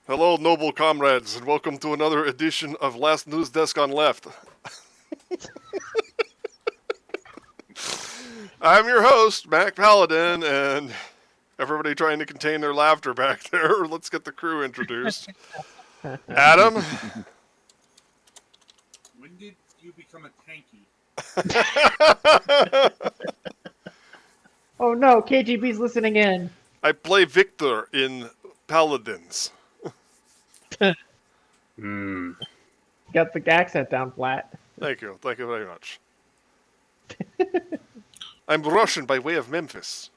Hello, noble comrades, and welcome to another edition of Last Newsdesk on Left. I'm your host, Mac Paladin, and everybody trying to contain their laughter back there. Let's get the crew introduced. Adam. When did you become a tanky? Oh no, KGB's listening in. I play Victor in Paladins. Got the accent down flat. Thank you very much. I'm Russian by way of Memphis.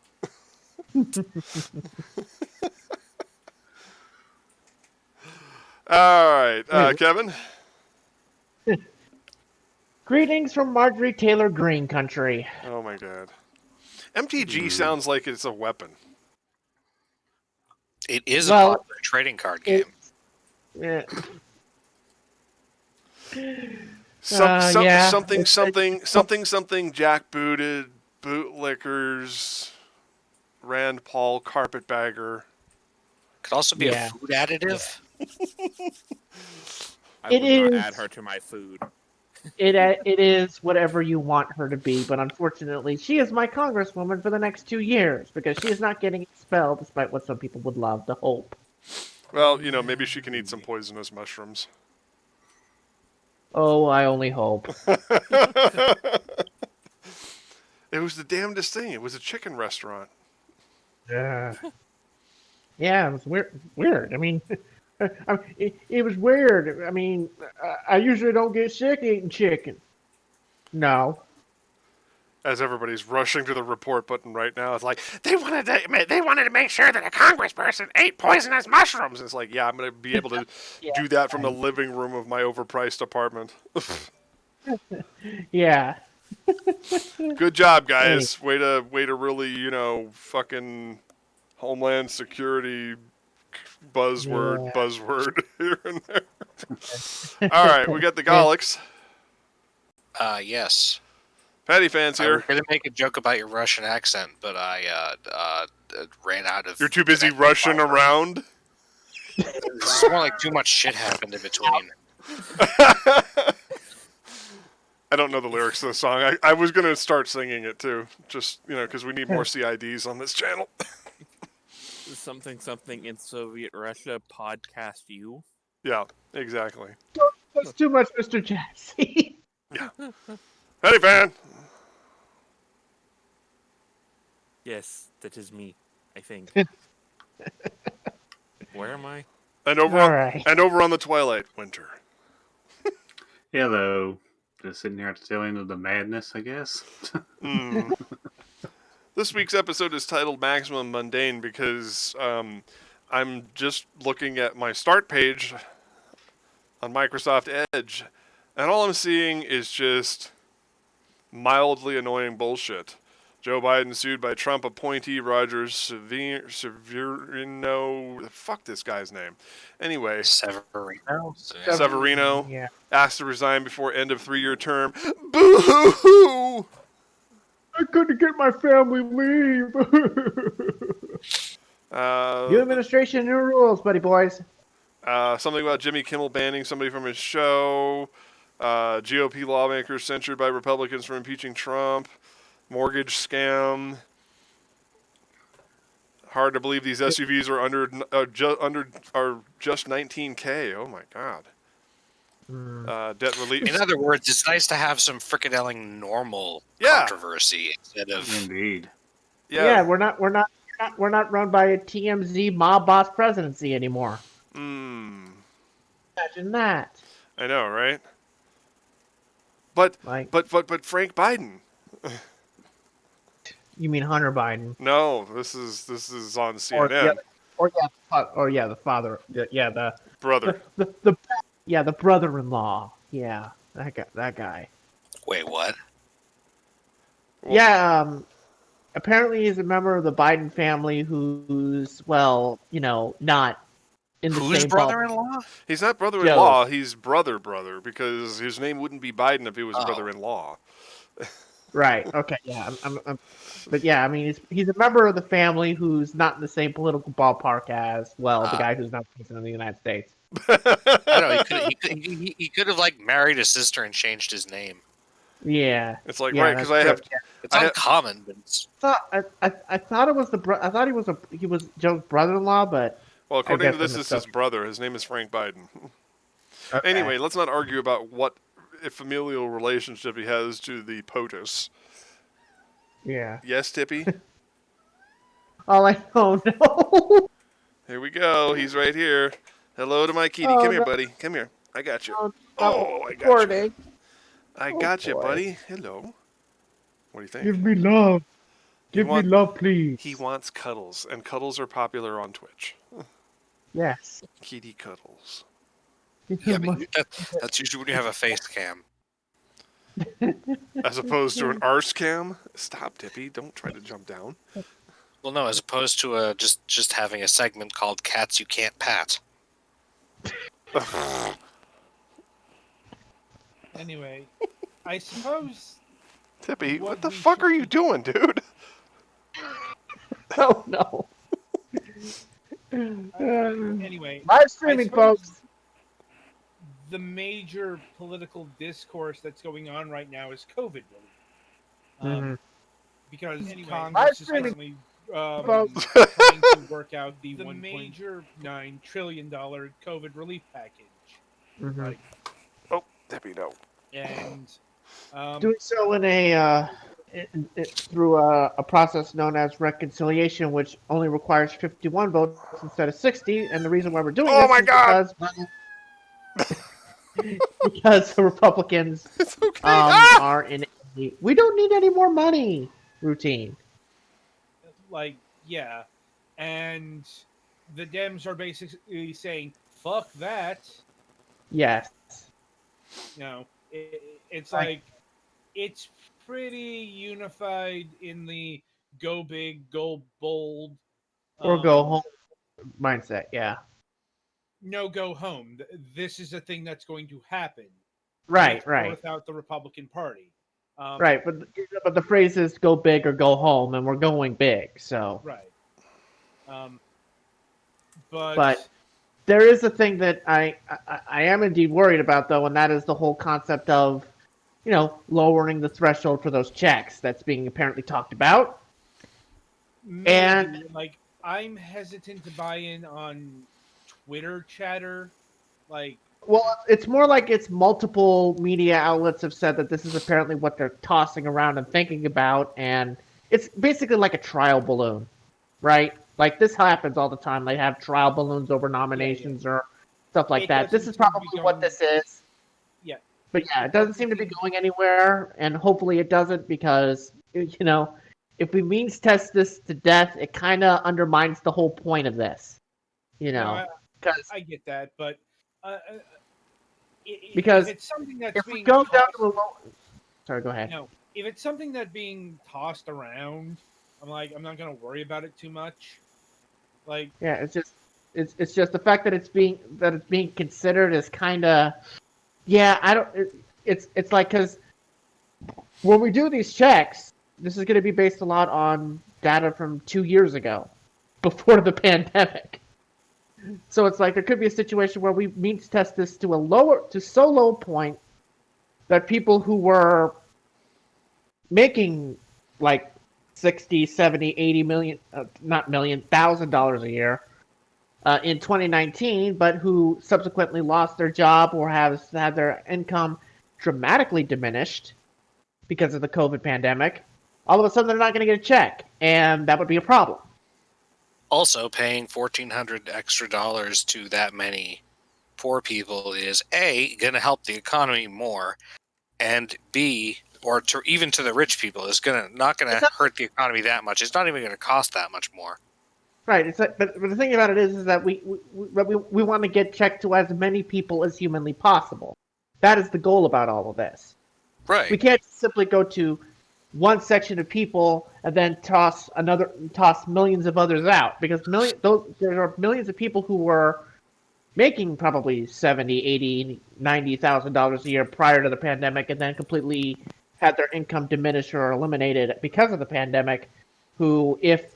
Alright, Kevin? Greetings from Marjorie Taylor Greene country. Oh my god. MTG sounds like it's a weapon. It is a popular trading card game. Yeah. Something jackbooted, bootlickers, Rand Paul carpetbagger. Could also be a food additive. I would not add her to my food. It is whatever you want her to be, but unfortunately, she is my congresswoman for the next 2 years because she is not getting expelled, despite what some people would love to hope. Well, maybe she can eat some poisonous mushrooms. Oh, I only hope. It was the damnedest thing. It was a chicken restaurant. Yeah, it was weird. I mean, it was weird. I mean, I usually don't get sick eating chicken. No. As everybody's rushing to the report button right now, it's like they wanted to make sure that a congressperson ate poisonous mushrooms. It's like, yeah, I'm going to be able to do that from the living room of my overpriced apartment. Yeah. Good job, guys. Way to really, fucking Homeland Security buzzword here and there. All right, we got the Golics. Yes. Patty fans I here. was going to make a joke about your Russian accent, but I ran out of... You're too busy rushing around? It's more like too much shit happened in between. I don't know the lyrics to the song. I was going to start singing it too, just, because we need more CIDs on this channel. Something in Soviet Russia podcast you. Yeah, exactly. That's too much, Mr. Jassy. Yeah. Patty fan! Yes, that is me, I think. Where am I? And over on the Twilight Winter. Hello. Just sitting here at the tail end of the madness, I guess. This week's episode is titled Maximum Mundane because I'm just looking at my start page on Microsoft Edge, and all I'm seeing is just mildly annoying bullshit. Joe Biden sued by Trump appointee Roger Severino. Fuck this guy's name. Anyway. Severino. Yeah. Asked to resign before end of 3-year term. Boo-hoo-hoo! I couldn't get my family leave. New administration, new rules, buddy boys. Something about Jimmy Kimmel banning somebody from his show. GOP lawmakers censured by Republicans for impeaching Trump. Mortgage scam. Hard to believe these SUVs are just $19K. Oh my god. Debt relief. In other words, it's nice to have some frickadelling normal controversy instead of. Indeed. Yeah, we're not run by a TMZ mob boss presidency anymore. Imagine that. I know, right? But Frank Biden. You mean Hunter Biden? No, this is on CNN. The father. The brother. The brother-in-law. Yeah, that guy. Wait, what? Yeah, apparently he's a member of the Biden family who's, not in the Who's same brother-in-law? He's not brother-in-law, he's brother, because his name wouldn't be Biden if he was brother-in-law. Right. Okay. Yeah. But yeah, I mean, he's a member of the family who's not in the same political ballpark as the guy who's not president of the United States. I know he could have like married a sister and changed his name. Yeah. It's like, yeah, right, because that's I have. true. It's I ha- uncommon, but it's, I thought it was I thought he was Joe's brother-in-law, but Well, I according guess to this, I'm is his mistaken. brother. His name is Frank Biden. Okay. Anyway, let's not argue about what familial relationship he has to the POTUS. Yeah. Yes, Tippy? Oh, no. Here we go. He's right here. Hello to my kitty. Oh, Come here, no. buddy. Come here. I got you. Oh, Oh, I got you. recording. I Oh, got you, boy. buddy. Hello. What do you think? Give me love. Give want- me love, please. He wants cuddles, and cuddles are popular on Twitch. Yes. Kitty cuddles. yeah, but that's usually when you have a face cam. As opposed to an arse cam. Stop, Tippy. Don't try to jump down. Well, no, as opposed to just having a segment called "Cats You Can't Pat." Anyway, I suppose. Tippy, what the we fuck should- are you doing, dude? Oh, no. Anyway, Live streaming, suppose- folks. the major political discourse that's going on right now is COVID relief. Mhm. Because Live Congress is streaming, currently folks. trying to work out the $1.9 trillion COVID relief package. Mhm. Like, Oh, Tippy, no. and Doing so in through a process known as reconciliation, which only requires 51 votes instead of 60. And the reason why we're doing Oh this my is God! because the Republicans It's okay. Ah! are in a "we don't need any more money" routine. like, yeah, and the Dems are basically saying, "Fuck that." Yes. You know, it's Right. like it's pretty unified in the go big, go bold, Or go home mindset. Yeah. No, go home. This is a thing that's going to happen. Right. with Right. or without the Republican Party. Right. But the phrase is "go big or go home," and we're going big. So. Right. But But there is a thing that I am indeed worried about, though, and that is the whole concept of, lowering the threshold for those checks that's being apparently talked about. maybe, and- like I'm hesitant to buy in on Twitter chatter. Like, Well, it's more like it's multiple media outlets have said that this is apparently what they're tossing around and thinking about, and it's basically like a trial balloon, right? Like this happens all the time. They have trial balloons over nominations or stuff like It that. This doesn't is seem to be probably what going- this is. Yeah. But yeah, it doesn't seem to be going anywhere, and hopefully it doesn't, because if we means test this to death, it kind of undermines the whole point of this. no, Because I get that, but Because if it's something that's if being we go down tossed- to a low, sorry, go ahead. No, if it's something that's being tossed around, I'm not gonna worry about it too much. Like, Yeah, it's just the fact that it's being considered as kind of, yeah, I don't. It's like, because when we do these checks, this is going to be based a lot on data from 2 years ago, before the pandemic. So it's like there could be a situation where we means test this to so low a point that people who were making like 60, 70, 80 million, not million, $1,000 a year in 2019, but who subsequently lost their job or have had their income dramatically diminished because of the COVID pandemic, all of a sudden they're not going to get a check, and that would be a problem. Also, paying $1,400 extra to that many poor people is A, going to help the economy more, and B, or even to the rich people, is not going to hurt the economy that much. It's not even going to cost that much more. Right. It's like, but the thing about it is that we want to get checked to as many people as humanly possible. That is the goal about all of this. Right. We can't simply go to one section of people and then toss millions of others out, because there are millions of people who were making probably $70,000, $80,000, $90,000 a year prior to the pandemic, and then completely had their income diminished or eliminated because of the pandemic, who, if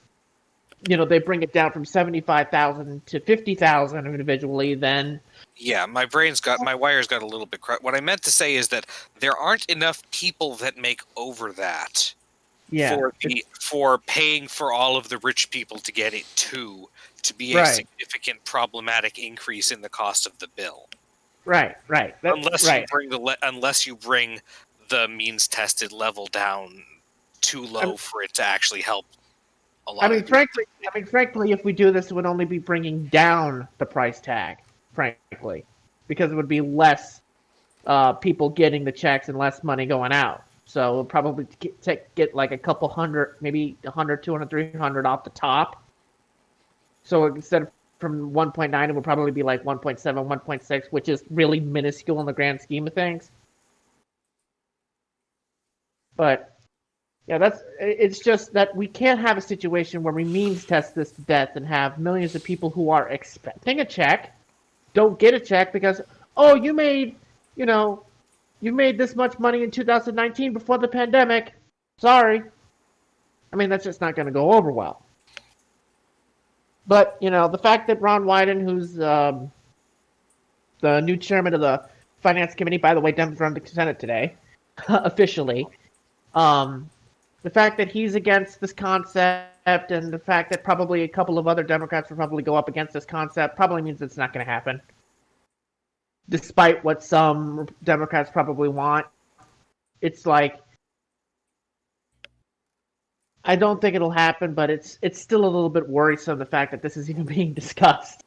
they bring it down from 75,000 to 50,000 individually, then Yeah, my wires got a little bit. What I meant to say is that there aren't enough people that make over that yeah, for paying for all of the rich people to get it to be a Right. significant problematic increase in the cost of the bill. right. That's Unless you bring the means tested level down too low for it to actually help a lot. Frankly, if we do this, it would only be bringing down the price tag, frankly, because it would be less people getting the checks and less money going out. So we'll probably get like a couple hundred, maybe 100, 200, 300 off the top. So instead of from 1.9, it would probably be like 1.7, 1.6, which is really minuscule in the grand scheme of things. But yeah, it's just that we can't have a situation where we means test this to death and have millions of people who are expecting a check don't get a check because, oh, you made this much money in 2019 before the pandemic. Sorry. I mean, that's just not going to go over well. But, the fact that Ron Wyden, who's the new chairman of the Finance Committee, by the way, Dems run the Senate today, officially, the fact that he's against this concept and the fact that probably a couple of other Democrats will probably go up against this concept probably means it's not going to happen. Despite what some Democrats probably want. It's like, I don't think it'll happen, but it's still a little bit worrisome, the fact that this is even being discussed.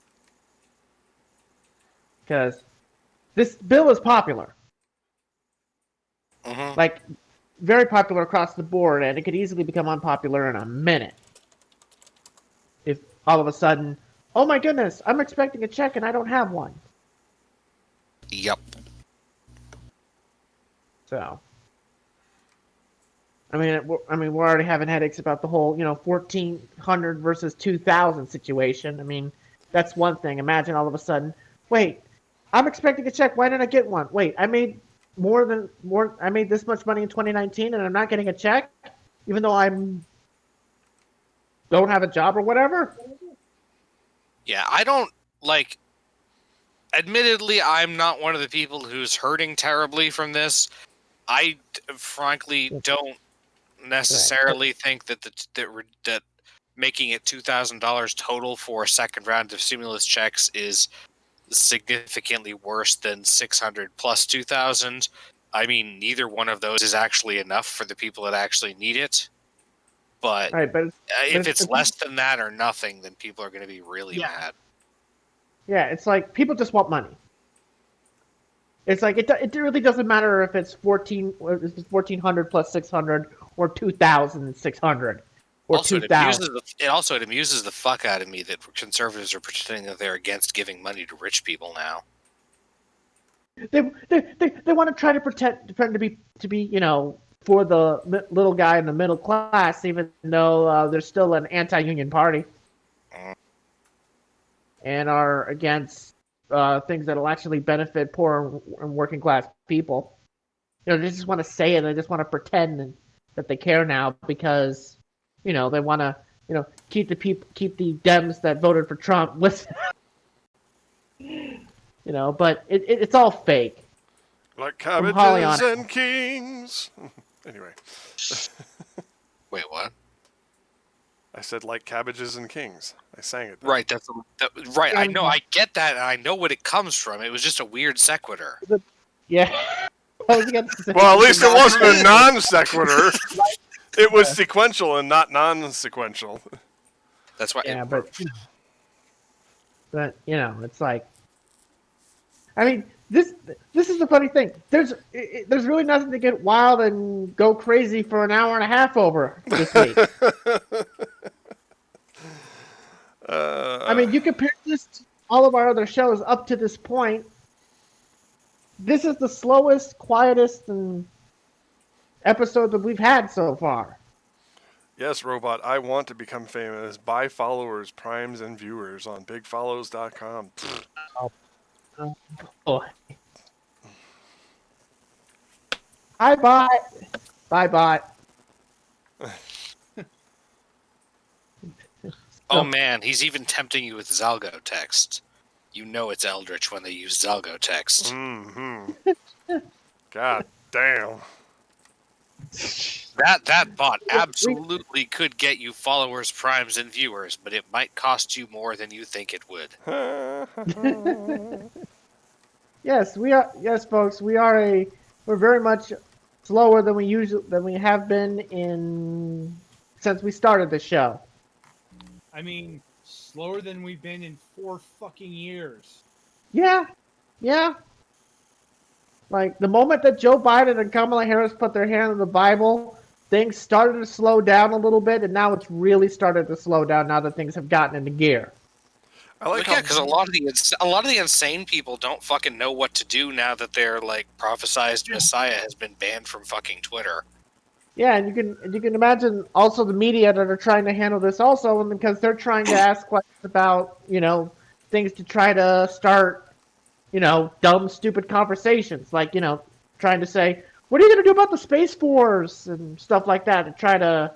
Because this bill is popular. Mhm. Like, very popular across the board, and it could easily become unpopular in a minute. If all of a sudden, oh my goodness, I'm expecting a check and I don't have one. Yep. So, I mean, we're already having headaches about the whole, 1,400 versus 2,000 situation. I mean, that's one thing. Imagine all of a sudden, wait, I'm expecting a check. Why didn't I get one? Wait, I made I made this much money in 2019 and I'm not getting a check, even though don't have a job or whatever. Yeah, I don't like. Admittedly, I'm not one of the people who's hurting terribly from this. I frankly don't necessarily think that making it $2,000 total for a second round of stimulus checks is significantly worse than 600 plus 2,000. I mean, neither one of those is actually enough for the people that actually need it. But, Right, but if it's less than that or nothing, then people are going to be really mad. Yeah, it's like people just want money. It's like it really doesn't matter if it's 1,400 plus 600 or 2,600 or Also, 2,000. it amuses the fuck out of me that conservatives are pretending that they're against giving money to rich people now. They want to try to pretend to be for the little guy in the middle class, even though there's still an anti-union party and are against things that'll actually benefit poor and working class people. They just want to say it. They just want to pretend that they care now because they want to keep the Dems that voted for Trump listening. But it's all fake. Like cabbages and kings. Anyway. Wait, what? I said like cabbages and kings. I sang it. Right, right. I know, I get that, and I know what it comes from. It was just a weird sequitur. Yeah. Well, at least it wasn't a non sequitur. It was sequential and not non-sequential. That's why. Yeah, but it's like, I mean, this is the funny thing. There's really nothing to get wild and go crazy for an hour and a half over this week. I mean, you compare this to all of our other shows up to this point. This is the slowest, quietest, episode that we've had so far. Yes, Robot, I want to become famous. Buy followers, primes, and viewers on bigfollows.com. Oh. I buy Bye, bot. Oh man, he's even tempting you with Zalgo text. You know it's Eldritch when they use Zalgo text. Mm-hmm. God damn. That bot absolutely could get you followers, primes, and viewers, but it might cost you more than you think it would. Yes, we are. Yes, folks, we're very much slower than we have been since we started the show. I mean, slower than we've been in 4 fucking years. Yeah, yeah. Like the moment that Joe Biden and Kamala Harris put their hand on the Bible, things started to slow down a little bit, and now it's really started to slow down now that things have gotten into gear. I like Well, yeah, how because a lot of the insane people don't fucking know what to do now that their like prophesized messiah has been banned from fucking Twitter. Yeah, and you can imagine also the media that are trying to handle this also, and because they're trying to ask questions about things to try to start dumb stupid conversations like trying to say what are you going to do about the Space Force and stuff like that to try to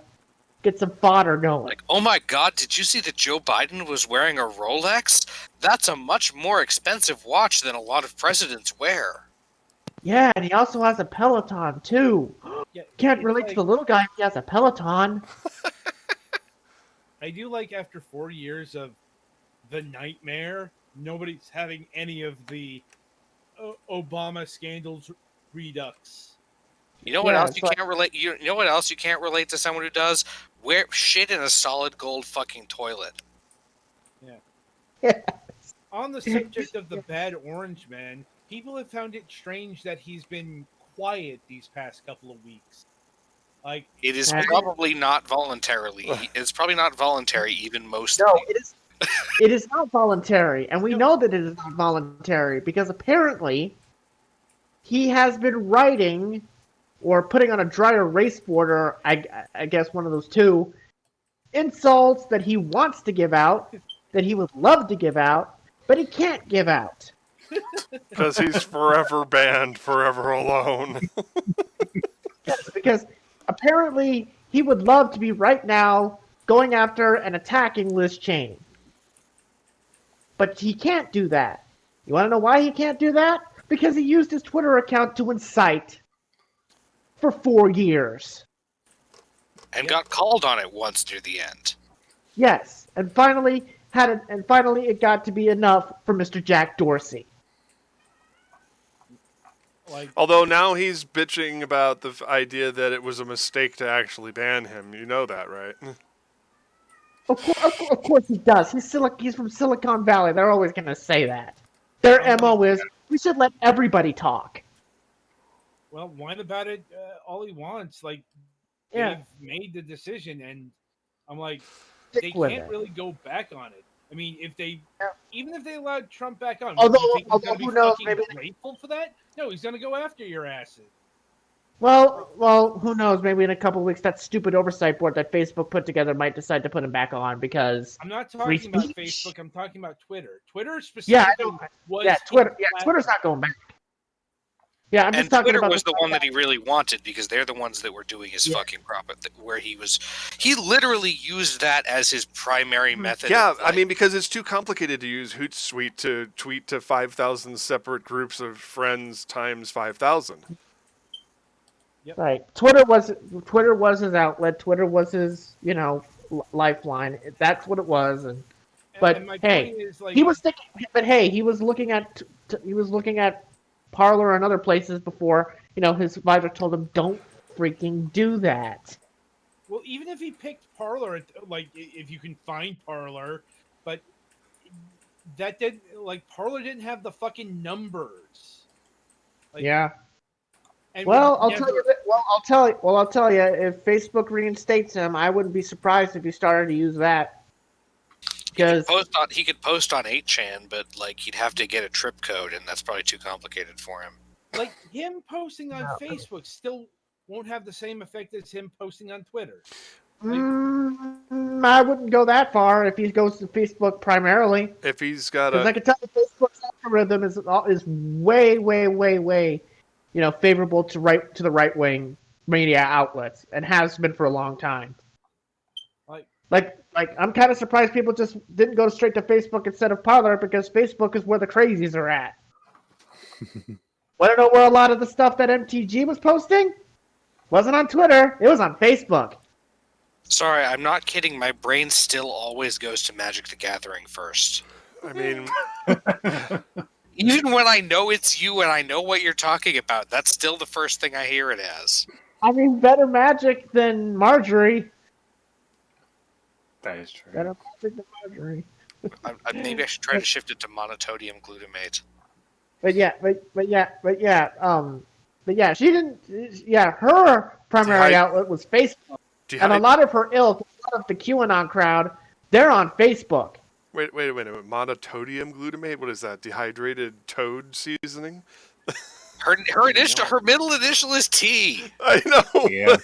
get some fodder going. Like, oh my god, did you see that Joe Biden was wearing a Rolex? That's a much more expensive watch than a lot of presidents wear. Yeah, and he also has a Peloton too. Yeah, Can't it's relate to like- the little guy if he has a Peloton. I do like after 4 years of the nightmare, nobody's having any of the Obama scandals redux. You know what Yeah, else it's you like- can't relate? You know what else you can't relate to someone who does? Wear shit in a solid gold fucking toilet. On the subject of the bad orange man, people have found it strange that he's been quiet these past couple of weeks. Like, It is Yeah. probably not voluntarily. It's probably not voluntary, even most. No, it is. It is not voluntary, and we No. know that it is not voluntary because apparently he has been writing or putting on a dry erase board, or I guess one of those two, insults that he wants to give out, that he would love to give out, but he can't give out. because he's forever banned, forever alone. Yes, because apparently he would love to be right now going after and attacking Liz Cheney. But he can't do that. You want to know why he can't do that? Because he used his Twitter account to incite for 4 years. And got called on it once near the end. Yes, and finally it got to be enough for Mr. Jack Dorsey. like Although now he's bitching about the idea that it was a mistake to actually ban him. You know that, right? Of course he does. He's from Silicon Valley. They're always going to say that. Their MO is, we should let everybody talk. well, whine about it all he wants. Like, Yeah. they've made the decision, and I'm like, Stick they with can't it. really go back on it. I mean, Yeah. even if they allowed Trump back on, Although- you think he's although gonna be who knows, fucking maybe- grateful for that? No, he's gonna go after your asses. Well, who knows? Maybe in a couple of weeks, that stupid oversight board that Facebook put together might decide to put him back on because I'm not talking about speech? Facebook. I'm talking about Twitter. Twitter yeah, I specifically know. was Yeah, his Twitter. Yeah, platform. Twitter's not going back. Yeah, I'm just And talking Twitter about was the one that he really wanted because they're the ones that were doing his Yeah. fucking profit. Where he literally used that as his primary method. Yeah, of, I mean, because it's too complicated to use Hootsuite to tweet to 5,000 separate groups of friends times 5,000. Right. Twitter was his outlet. Twitter was his lifeline. That's what it was. But and my hey, point is, like, he was thinking. But hey, he was looking at Parler and other places before. His advisor told him, "Don't freaking do that." well, even if he picked Parlor, like, if you can find Parlor, but that didn't, like, Parlor didn't have the fucking numbers. Like, Yeah. and Well, would I'll tell never- you. I'll tell you. If Facebook reinstates him, I wouldn't be surprised if he started to use that. Because he could post on 8chan, but like he'd have to get a trip code, and that's probably too complicated for him. like, him posting on No. Facebook still won't have the same effect as him posting on Twitter. I wouldn't go that far if he goes to Facebook primarily. If he's got Because I a can tell you Facebook's algorithm is way, way, way, way, favorable to the right wing media outlets and has been for a long time. Like, Like I'm kind of surprised people just didn't go straight to Facebook instead of Parler because Facebook is where the crazies are at. Want to know where a lot of the stuff that MTG was posting? Wasn't on Twitter. It was on Facebook. Sorry, I'm not kidding. My brain still always goes to Magic the Gathering first. I mean, Even when I know it's you and I know what you're talking about, that's still the first thing I hear it as. I mean, better Magic than Marjorie. That is true. Better Magic than Marjorie. Maybe I should try to shift it to monotodium glutamate. But yeah, she didn't. Yeah, her primary outlet was Facebook, and a lot of her ilk, a lot of the QAnon crowd, they're on Facebook. Wait a minute. Monotodium glutamate? What is that? Dehydrated toad seasoning? Her middle initial is T. I know. Yeah.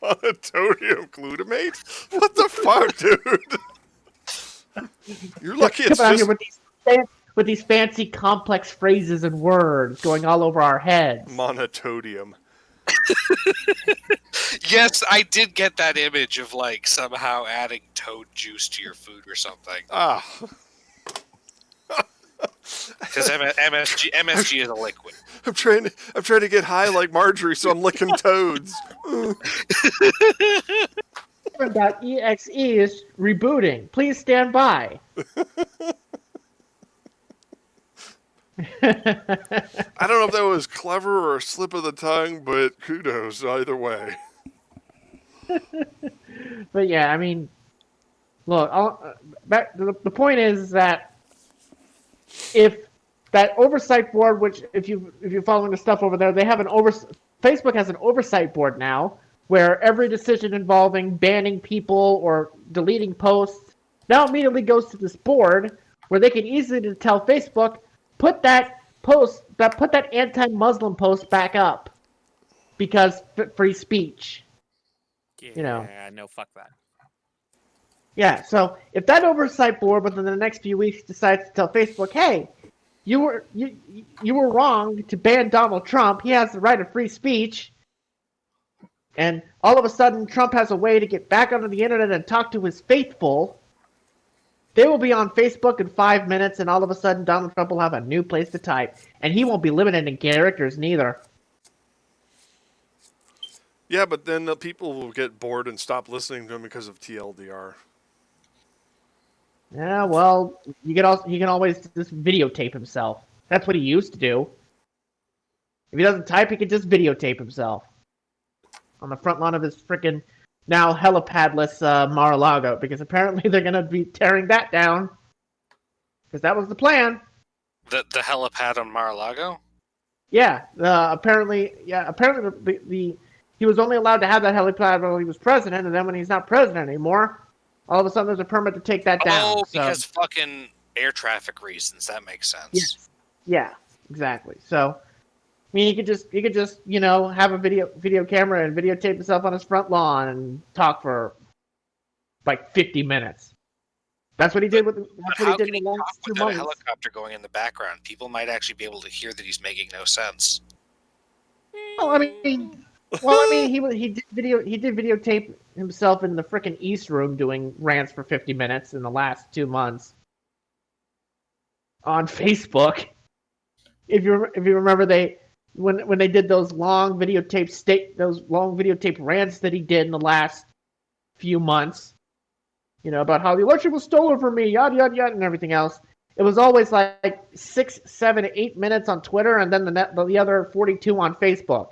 Monotodium glutamate? What the fuck, dude? You're lucky it's Coming out just... here with these fancy, complex phrases and words going all over our heads. Monotodium. Yes, I did get that image of like somehow adding toad juice to your food or something. Ah. Because MSG is a liquid. I'm trying to get high like Marjorie, so I'm licking toads. .exe is rebooting. Please stand by. I don't know if that was clever or a slip of the tongue, but kudos either way. But yeah, I mean, look, the point is that if that oversight board, which if you're following the stuff over there, they have Facebook has an oversight board now where every decision involving banning people or deleting posts now immediately goes to this board where they can easily tell Facebook, put that anti-Muslim post back up because free speech. Yeah, no, fuck that. Yeah, so if that oversight board within the next few weeks decides to tell Facebook, hey, you were wrong to ban Donald Trump, he has the right of free speech, and all of a sudden Trump has a way to get back onto the internet and talk to his faithful, they will be on Facebook in 5 minutes, and all of a sudden Donald Trump will have a new place to type, and he won't be limited in characters neither. Yeah, but then the people will get bored and stop listening to him because of TLDR. Yeah, well, he can always just videotape himself. That's what he used to do. If he doesn't type, he can just videotape himself on the front lawn of his frickin' now helipadless Mar-a-Lago, because apparently they're gonna be tearing that down. Because that was the plan. The helipad on Mar-a-Lago? Yeah, apparently the he was only allowed to have that helipad when he was president, and then when he's not president anymore, all of a sudden there's a permit to take that down. Oh, because fucking air traffic reasons. That makes sense. Yes. Yeah, exactly. So, I mean, he could just have a video camera and videotape himself on his front lawn and talk for like 50 minutes. That's what he did with. That's what he did in the last 2 without months. a helicopter going in the background? People might actually be able to hear that he's making no sense. Well, I mean, he did videotape himself in the frickin' East Room doing rants for 50 minutes in the last 2 months on Facebook. If you remember, when they did those long videotape rants that he did in the last few months, about how the election was stolen from me, yada yada yada, and everything else. It was always like 6, 7, 8 minutes on Twitter, and then the other 42 on Facebook.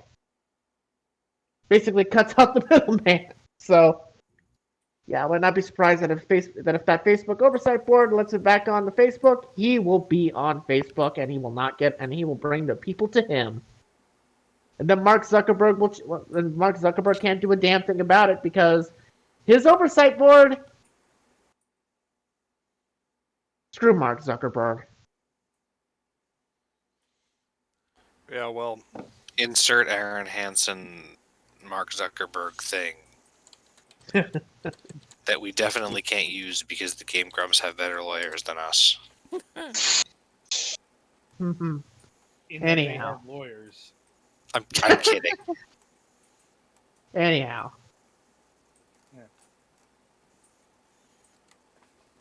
Basically cuts out the middleman. So, yeah, I would not be surprised that if that Facebook oversight board lets it back on the Facebook, he will be on Facebook, and he will bring the people to him. And then Mark Zuckerberg can't do a damn thing about it because his oversight board. Screw Mark Zuckerberg. Yeah, well. Insert Aaron Hansen, Mark Zuckerberg thing that we definitely can't use because the Game Grumps have better lawyers than us. Mm-hmm. They Anyhow. have lawyers. I'm kidding. Anyhow,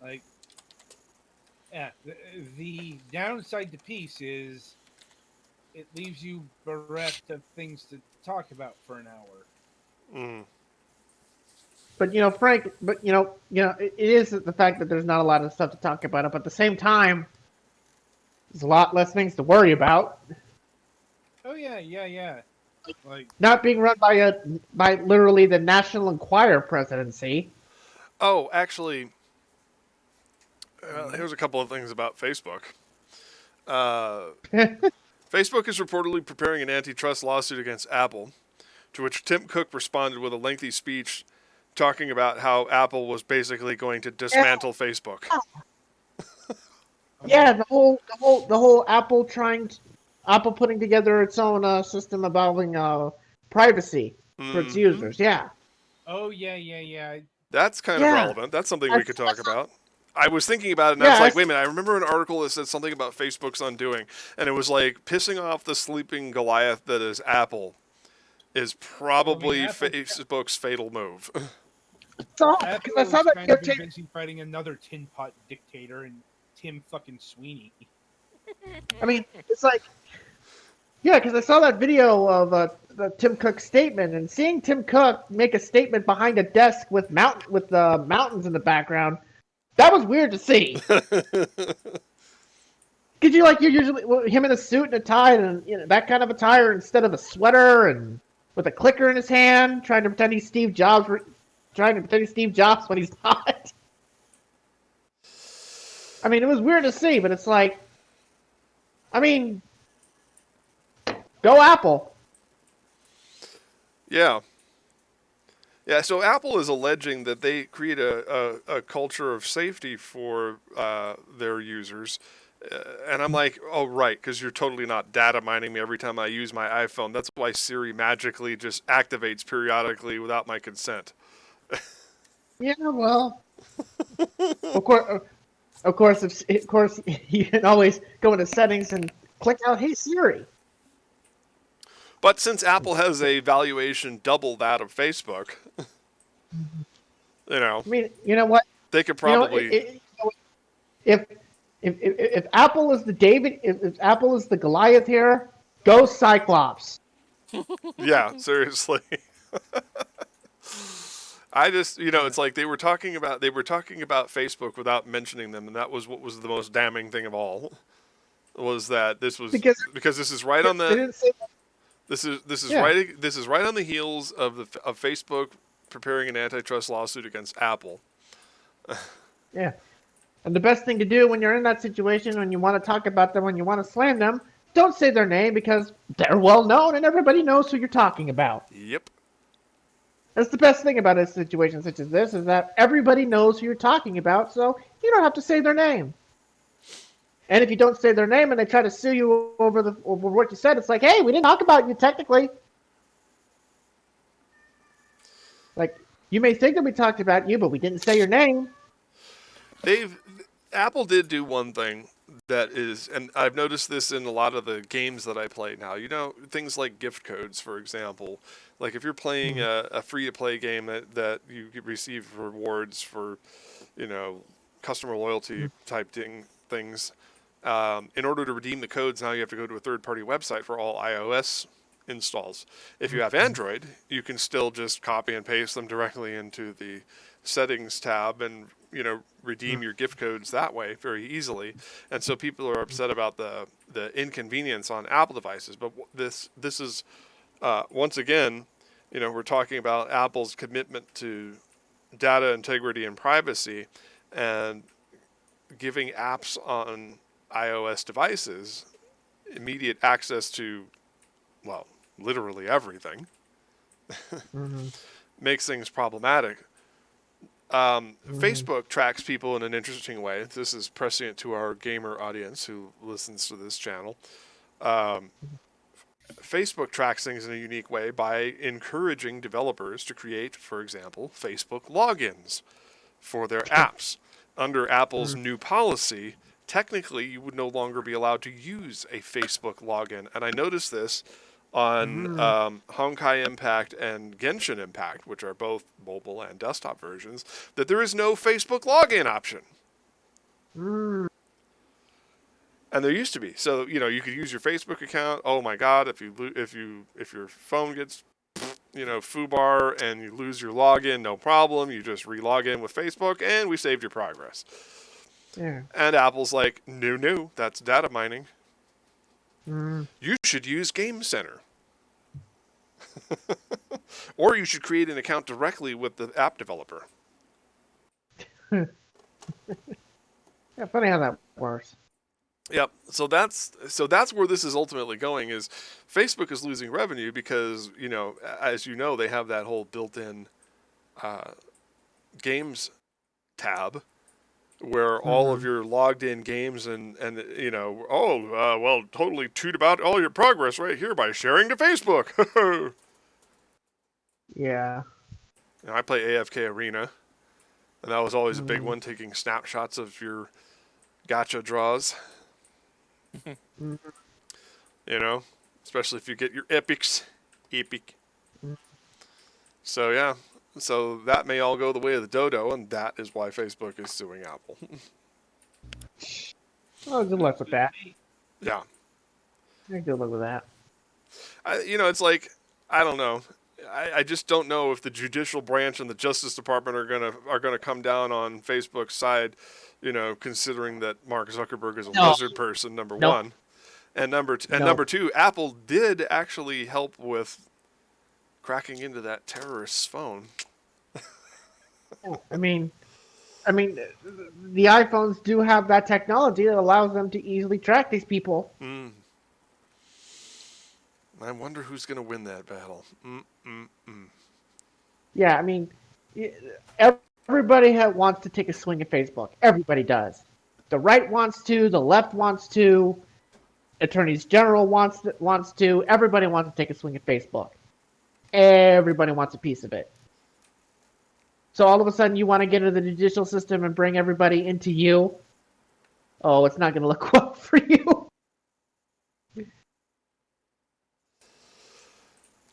Like, yeah, the downside to peace is it leaves you bereft of things to talk about for an hour. Mm. but Frank, but it is the fact that there's not a lot of stuff to talk about. But at the same time, there's a lot less things to worry about. Oh yeah. Like, Not being run by literally the National Enquirer presidency. Oh, actually, here's a couple of things about Facebook. Facebook is reportedly preparing an antitrust lawsuit against Apple, to which Tim Cook responded with a lengthy speech talking about how Apple was basically going to dismantle Facebook. Yeah, the whole Apple putting together its own system involving privacy for its Mhm. users. Yeah, oh yeah. That's kind of yeah, relevant. That's something I, we could talk about. I was thinking about it, and I was yeah. like, wait a minute, I remember an article that said something about Facebook's undoing, and it was like pissing off the sleeping Goliath that is Apple is probably Apple, Facebook's fatal move. Because I Apple saw is that kind of videotape. busy fighting another tin pot dictator and Tim fucking Sweeney. I mean, it's like, yeah, because I saw that video of the Tim Cook statement, and seeing Tim Cook make a statement behind a desk with mountains in the background, that was weird to see. Because you're usually him in a suit and a tie and that kind of attire instead of a sweater and with a clicker in his hand, trying to pretend he's Steve Jobs, when he's not. I mean, it was weird to see, but it's like, I mean, go Apple. Yeah. Yeah, so Apple is alleging that they create a culture of safety for their users. And I'm like, oh, right, because you're totally not data mining me every time I use my iPhone. That's why Siri magically just activates periodically without my consent. Yeah, well, of course, of course, you can always go into settings and click out, "Hey Siri." But since Apple has a valuation double that of Facebook, you know, I mean, you know what? they could You know, probably. if if Apple is the David, if Apple is the Goliath here, go Cyclops. Yeah, seriously. I just, it's like they were talking about Facebook without mentioning them, and that was what was the most damning thing of all. Was that this was Because because this is right they on the didn't say that. Yeah, this is right on the heels of Facebook preparing an antitrust lawsuit against Apple. yeah. And the best thing to do when you're in that situation, when you want to talk about them, when you want to slam them, don't say their name because they're well known and everybody knows who you're talking about. Yep. That's the best thing about a situation such as this is that everybody knows who you're talking about, so you don't have to say their name. And if you don't say their name and they try to sue you over what you said, it's like, hey, we didn't talk about you technically. Like, you may think that we talked about you, but we didn't say your name. Apple did do one thing that is, and I've noticed this in a lot of the games that I play now. Things like gift codes, for example. Like if you're playing a free-to-play game that you receive rewards for, customer loyalty type things. In order to redeem the codes, now you have to go to a third-party website for all iOS installs. If you have Android, you can still just copy and paste them directly into the settings tab and redeem your gift codes that way very easily. And so people are upset about the inconvenience on Apple devices. But this is once again, we're talking about Apple's commitment to data integrity and privacy, and giving apps on iOS devices immediate access to, well, literally everything. Makes things problematic. Facebook tracks people in an interesting way. This is prescient to our gamer audience who listens to this channel. Facebook tracks things in a unique way by encouraging developers to create, for example, Facebook logins for their apps. Under Apple's new policy, technically you would no longer be allowed to use a Facebook login. And I noticed this on Honkai Impact and Genshin Impact, which are both mobile and desktop versions, that there is no Facebook login option. Mm. And there used to be. So, you could use your Facebook account. Oh my God, if your phone gets, foobar and you lose your login, no problem. You just re-log in with Facebook and we saved your progress. Yeah. And Apple's like, no, that's data mining. Mm. You should use Game Center. Or you should create an account directly with the app developer. Yeah, funny how that works. Yep. So that's where this is ultimately going. Is Facebook is losing revenue because as you know, they have that whole built-in games tab where all of your logged-in games and totally tweet about all your progress right here by sharing to Facebook. Yeah. I play AFK Arena, and that was always a big one, taking snapshots of your gacha draws. Mm. Especially if you get your epics. Epic. So, yeah. So that may all go the way of the dodo, and that is why Facebook is suing Apple. Oh, good luck with that. Yeah. Yeah, good luck with that. It's like, I don't know. I just don't know if the judicial branch and the Justice Department are gonna come down on Facebook's side, considering that Mark Zuckerberg is a lizard person, number one. And number two, Apple did actually help with cracking into that terrorist's phone. I mean, the iPhones do have that technology that allows them to easily track these people. I wonder who's going to win that battle. Yeah, I mean, everybody wants to take a swing at Facebook. Everybody does. The right wants to. The left wants to. Attorneys General wants to. Everybody wants to take a swing at Facebook. Everybody wants a piece of it. So all of a sudden, you want to get into the judicial system and bring everybody into you. Oh, it's not going to look well for you.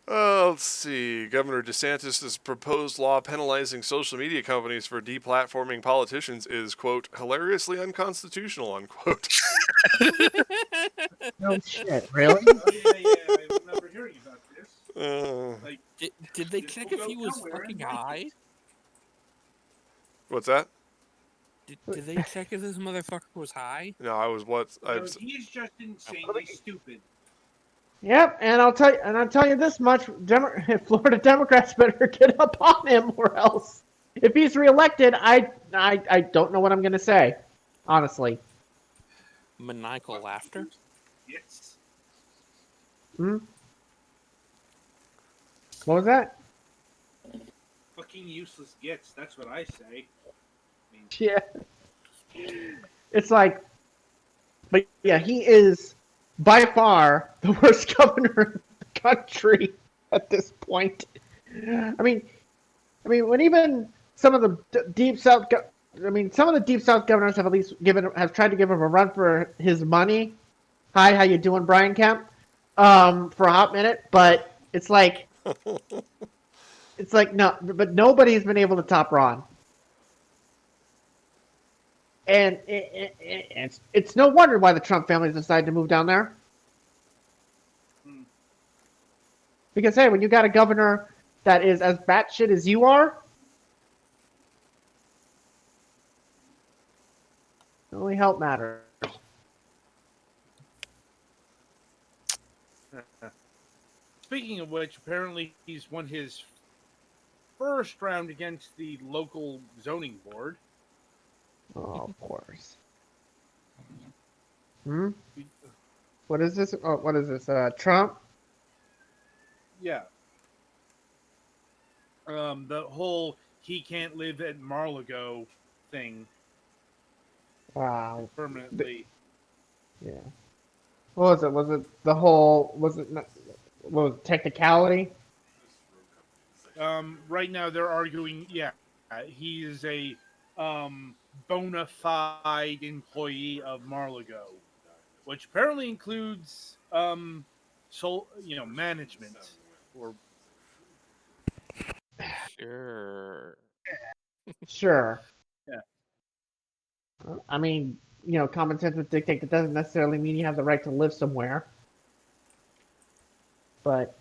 Let's see. Governor DeSantis' proposed law penalizing social media companies for deplatforming politicians is, quote, hilariously unconstitutional, unquote. No shit, really? Oh, yeah, I remember hearing about this. Did they check if he was fucking high? What's that? Did they check if this motherfucker was high? No, I was what? He's just insanely stupid. Yep, and I'll tell you this much: Florida Democrats better get up on him, or else, if he's reelected, I don't know what I'm gonna say, honestly. Maniacal laughter. Yes. Hmm. What was that? Fucking useless gits. That's what I say. Yeah. It's like, but yeah, he is by far the worst governor in the country at this point. I mean, when even some of the deep south, some of the deep south governors have at least tried to give him a run for his money. Hi, how you doing, Brian Kemp? For a hot minute, but it's like, no, but nobody's been able to top Ron. And it's no wonder why the Trump family decided to move down there. Because, hey, when you got a governor that is as batshit as you are, only help matters. Speaking of which, apparently he's won his first round against the local zoning board. Oh, of course. What is this? Oh, what is this? Trump? Yeah. The whole he can't live at Mar-a-Lago thing Wow. permanently. Yeah. What was it? Was it the whole? Was it not? What was it, technicality? Right now they're arguing. Yeah, he is a bona fide employee of Mar-a-Lago, which apparently includes management or Sure. Sure. Yeah. I mean, common sense would dictate that doesn't necessarily mean you have the right to live somewhere. But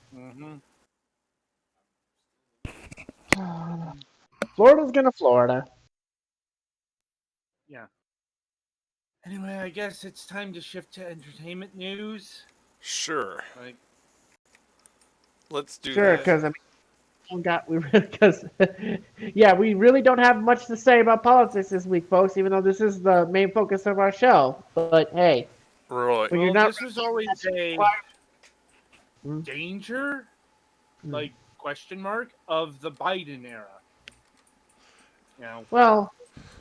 Florida's gonna Florida. yeah. Anyway, I guess it's time to shift to entertainment news. Sure. Like, Let's do Sure, that. because we really don't have much to say about politics this week, folks. Even though this is the main focus of our show, but hey, Really. when well, you're not, this was always a Hmm. danger, Hmm. question mark, of the Biden era. Well,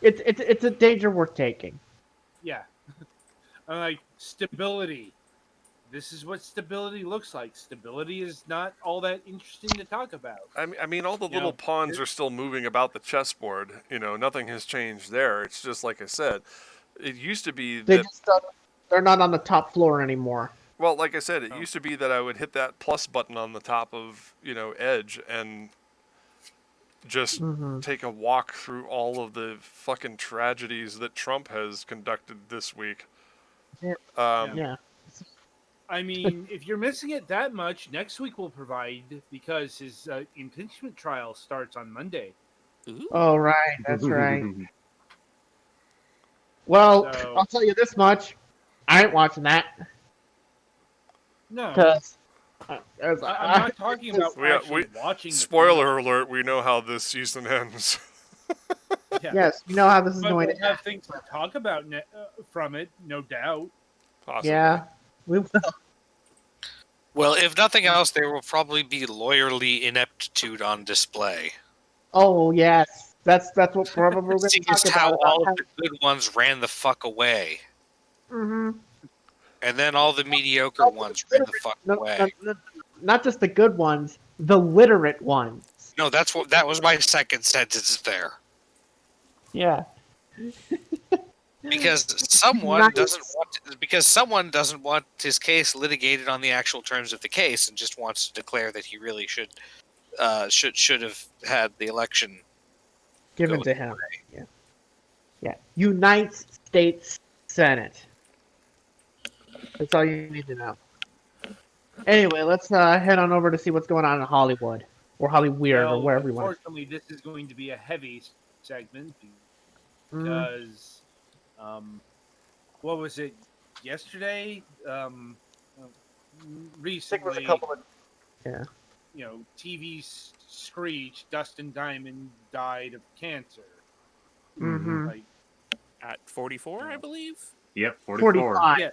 it's a danger worth taking. Yeah. Like stability. This is what stability looks like. Stability is not all that interesting to talk about. I mean, all the little pawns are still moving about the chessboard. Nothing has changed there. It's just like I said. It used to be They that. just they're not on the top floor anymore. Well, like I said, it Oh. used to be that I would hit that plus button on the top of Edge and just Mm-hmm. take a walk through all of the fucking tragedies that Trump has conducted this week. Yeah. Yeah. I mean, if you're missing it that much, next week we'll provide because his impeachment trial starts on Monday. Ooh. Oh, right. That's right. Well, So- I'll tell you this much: I ain't watching that No, because I'm not talking about We- actually we- watching. The Spoiler alert: we know how this season ends. thing. Yeah. Yes, you know how this is But going we'll to have end. things to talk about from it, no doubt. Possibly. Yeah, we will. Well, if nothing else, there will probably be lawyerly ineptitude on display. Oh yes, that's what probably we're going See to talk just how about. all of the good ones ran the fuck away, Mm-hmm. and then all the mediocre ones ran the fuck away. Not just the good ones, the literate ones. No, that was my second sentence there. Yeah. Because someone Nice. doesn't want his case litigated on the actual terms of the case and just wants to declare that he really should have had the election Given go to him. Yeah. Yeah. United States Senate. That's all you need to know. Anyway, let's head on over to see what's going on in Hollywood or Hollyweird or Well, wherever you want. unfortunately, this is going to be a heavy segment Mm. because, what was it? Yesterday, recently, TV screech. Dustin Diamond died of cancer. Mm-hmm. Like, At 44, I believe. Yep, 44. 45. yeah,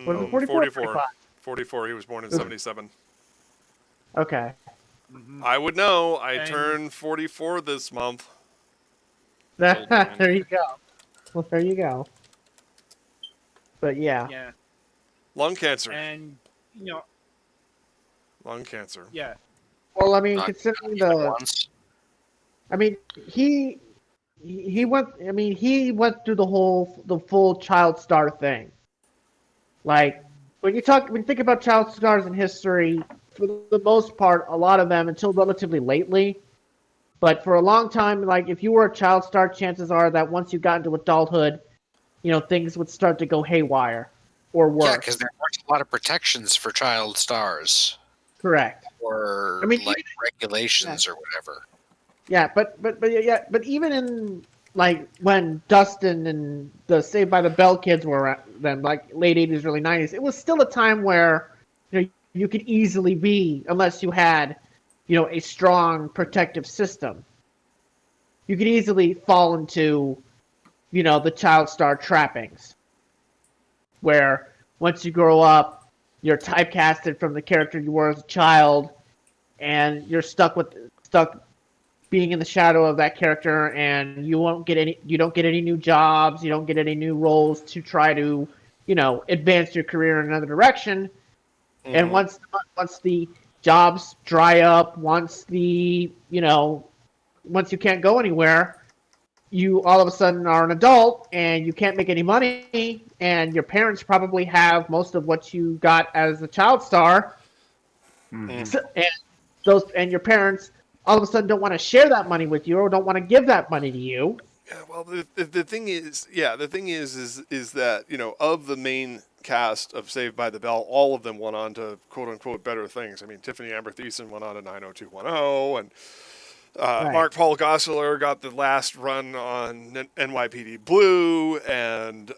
Was it 44 or 45? 44. He was born in 77. Okay. I would know. I And- turned 44 this month. There you go. Well, there you go. But yeah. yeah, Lung cancer. and Lung cancer. yeah, Well, I mean, Not considering even the, once. I mean, he went. I mean, he went through the full child star thing. Like when you think about child stars in history, for the most part, a lot of them until relatively lately. But for a long time, like if you were a child star, chances are that once you got into adulthood, things would start to go haywire or worse. Yeah, because there aren't a lot of protections for child stars Correct. or I mean, regulations or whatever. Yeah, but even in like when Dustin and the Saved by the Bell kids were at them, like late '80s, early '90s, it was still a time where you could easily be, unless you had, a strong protective system, you could easily fall into, the child star trappings, where once you grow up, you're typecasted from the character you were as a child, and you're stuck being in the shadow of that character, and you don't get any new jobs, you don't get any new roles to try to, advance your career in another direction. And once the jobs dry up, once you can't go anywhere, you all of a sudden are an adult and you can't make any money, and your parents probably have most of what you got as a child star, Mhm. and your parents all of a sudden don't want to share that money with you or don't want to give that money to you. Yeah, well, the thing is, is that of the main cast of Saved by the Bell, all of them went on to quote unquote better things. I mean, Tiffany Amber Thiessen went on to 90210, and Right. Mark Paul Gosselaar got the last run on NYPD Blue, and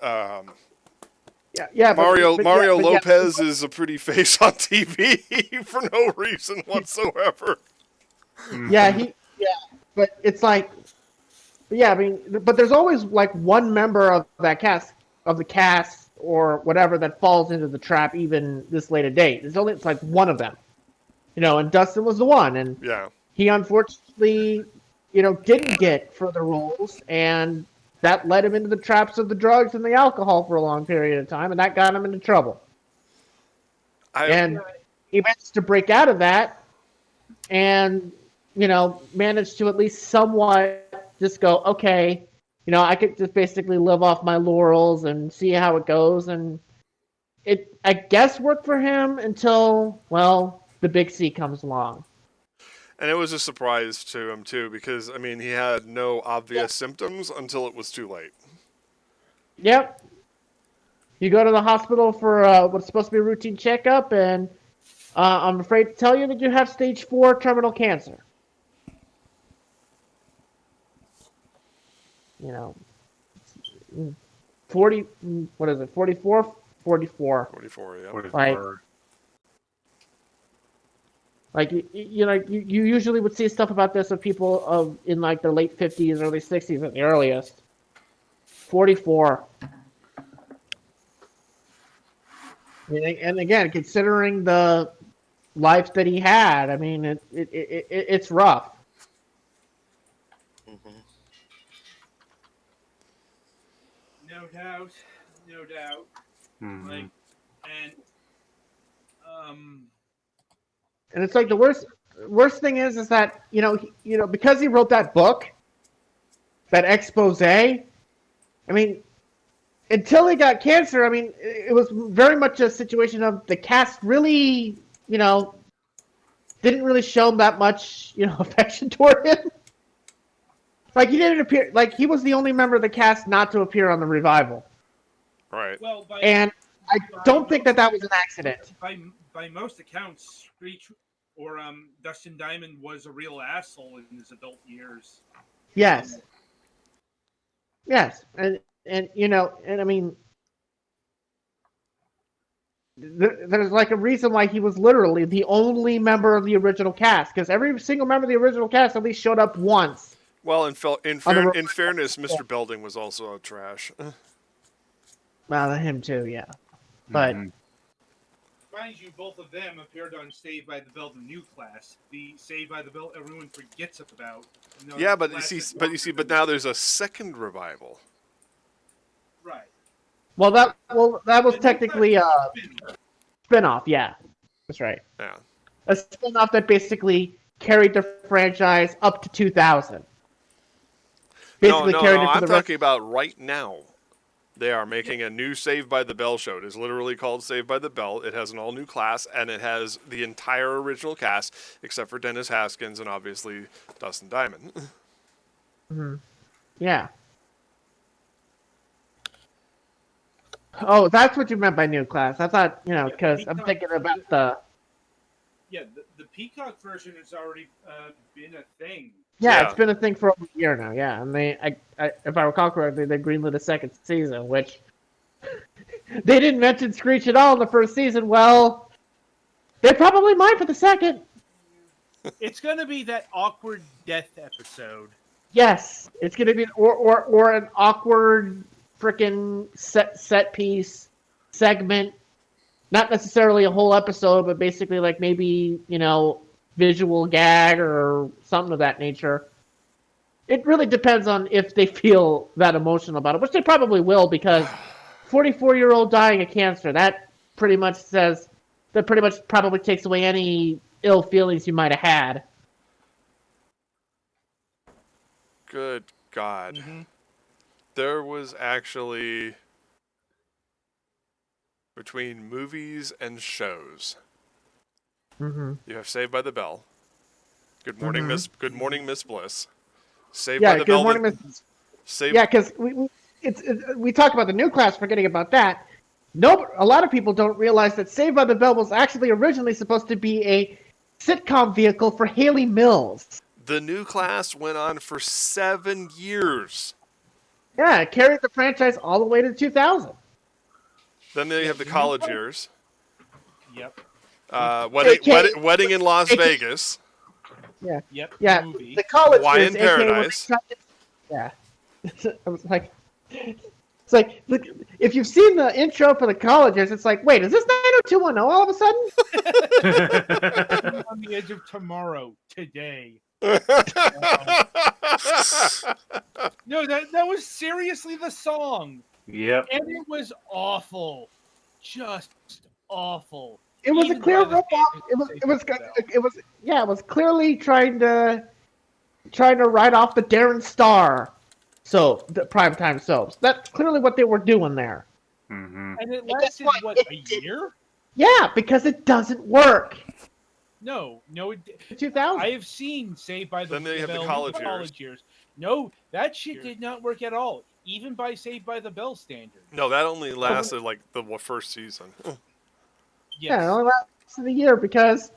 Yeah, Mario but yeah, Lopez is a pretty face on TV for no reason whatsoever. yeah, Mhm. but it's like, yeah, I mean, but there's always like one member of the cast or whatever that falls into the trap even this late a date. It's like one of them, and Dustin was the one, and Yeah. he unfortunately, didn't get further roles, and that led him into the traps of the drugs and the alcohol for a long period of time, and that got him into trouble. I And he managed to break out of that, and managed to at least somewhat just go, okay, I could just basically live off my laurels and see how it goes, and it, I guess, worked for him until, well, the big C comes along. And it was a surprise to him too, because I mean he had no Yeah. obvious symptoms until it was too late. Yep. You go to the hospital for what's supposed to be a routine checkup, and I'm afraid to tell you that you have stage 4 terminal cancer. You know, 40, what is it, 44? 44. 44, yeah. 44. Like, you usually would see stuff about this of people in like their late 50s, early 60s at the earliest. 44. And again, considering the life that he had, I mean, it's rough. Mhm. No doubt, no doubt. Mhm. Like, and um, And it's like the worst thing is that because he wrote that book, that expose. I mean, until he got cancer, I mean, it was very much a situation of the cast really, didn't really show him that much, affection toward him. Like he didn't appear. Like he was the only member of the cast not to appear on the revival, Right. well, and I don't think that was an accident. by most accounts, Screech or Dustin Diamond was a real asshole in his adult years. Yes, yes, and I mean, there's like a reason why he was literally the only member of the original cast, because every single member of the original cast at least showed up once Well, on the. in fairness, Mr. Belding was also a trash. Well, him too, yeah. But Mhm. Mind you, both of them appeared on Saved by the Bell, the new class. The Saved by the Bell everyone forgets about. And the Yeah, but class that but now there's a second revival. right. that was The new class technically is a spin-off. spinoff. Yeah, that's right. Yeah. A spinoff that basically carried the franchise up to 2000. Basically carried No. it for I'm the rest. talking about right now. They are making a new Saved by the Bell show. It is literally called Saved by the Bell. It has an all new class, and it has the entire original cast, except for Dennis Haskins and obviously Dustin Diamond. Yeah. Oh, that's what you meant by new class. I thought, because I'm thinking about the. Yeah, the Peacock version has already been a thing. Yeah, Yeah. it's been a thing for over a year now. Yeah, and if I recall correctly, they greenlit a second season, which they didn't mention Screech at all in the first season. Well, they probably might for the second. It's gonna be that awkward death episode. Yes, it's gonna be or an awkward freaking set piece segment. Not necessarily a whole episode, but basically like maybe visual gag or something of that nature. It really depends on if they feel that emotional about it, which they probably will, because 44-year-old dying of cancer, that pretty much probably takes away any ill feelings you might have had. Good God. Mhm. There was actually, between movies and shows, Mm-hmm. you have Saved by the Bell. Good morning, Mhm. Miss. Good morning, Miss Bliss. Saved by Yeah. the Good Bell. morning, Miss. Saved. Yeah, because we talked about the new class, forgetting about that. No, a lot of people don't realize that Saved by the Bell was actually originally supposed to be a sitcom vehicle for Haley Mills. The new class went on for 7 years. Yeah, it carried the franchise all the way to 2000. Then they Yeah, have the the new college class- years. Yep. Wedding in Las AK Vegas. Yeah, Yep. yeah, Movie. the college Hawaiian years, aka when Paradise. they tried to, yeah. I was like, it's like, look, if you've seen the intro for the college years, it's like, wait, is this 90210 all of a sudden? On the Edge of Tomorrow today. No, that was seriously the song, Yep. and it was awful, just awful. It was a Even clear by the ripoff. standards It of was, Saved it by was, the Bell. it was clearly trying to write off the Darren Star, so the primetime soaps. That's clearly what they were doing there. Mm-hmm. And it guess lasted what? what, It a did- year? Yeah, because it doesn't work. No, it, 2000. I have seen Saved by the Then they have the Bell college years. No, that shit did not work at all, even by Saved by the Bell standards. No, that only lasted like the first season. Yes. Yeah, it only lasted a year because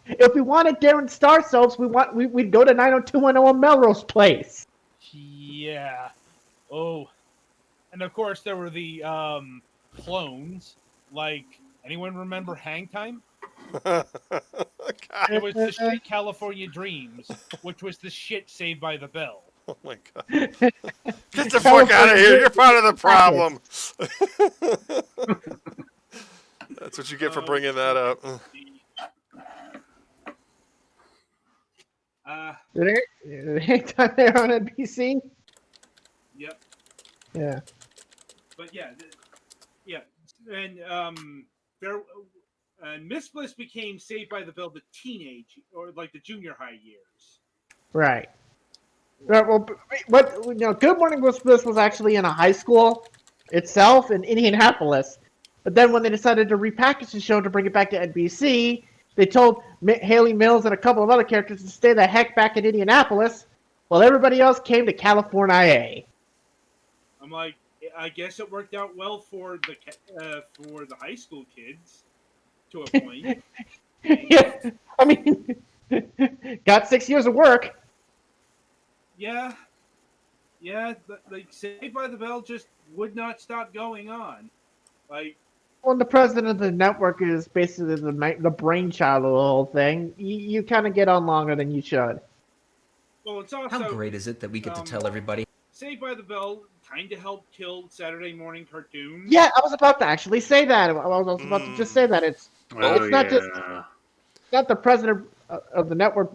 if we wanted Darren Star soaps, we'd go to 90210 Melrose Place. Yeah. Oh. And of course there were the clones. Like, anyone remember Hang Time? God. It was the shit California Dreams, which was the shit Saved by the Bell. Oh my God. Get the fuck out of here. You're part of the problem. That's what you get for bringing that up. Did it hang time there on NBC? Yep. Yeah. But yeah, and there, Miss Bliss became Saved by the Bell the teenage or like the junior high years. Right. Well, Good Morning Miss Bliss was actually in a high school itself in Indianapolis. But then when they decided to repackage the show to bring it back to NBC, they told Haley Mills and a couple of other characters to stay the heck back in Indianapolis, while everybody else came to California. I'm like, I guess it worked out well for the high school kids to a point. Yeah, I mean, got 6 years of work. Yeah, like Saved by the Bell just would not stop going on. Like, When the president of the network is basically the brainchild of the whole thing, you kind of get on longer than you should. well, it's also How great is it that we get to tell everybody? Saved by the Bell kind of helped kill Saturday morning cartoons. Yeah, I was about to actually say that. I was about to just say that. It's not just not the president of the network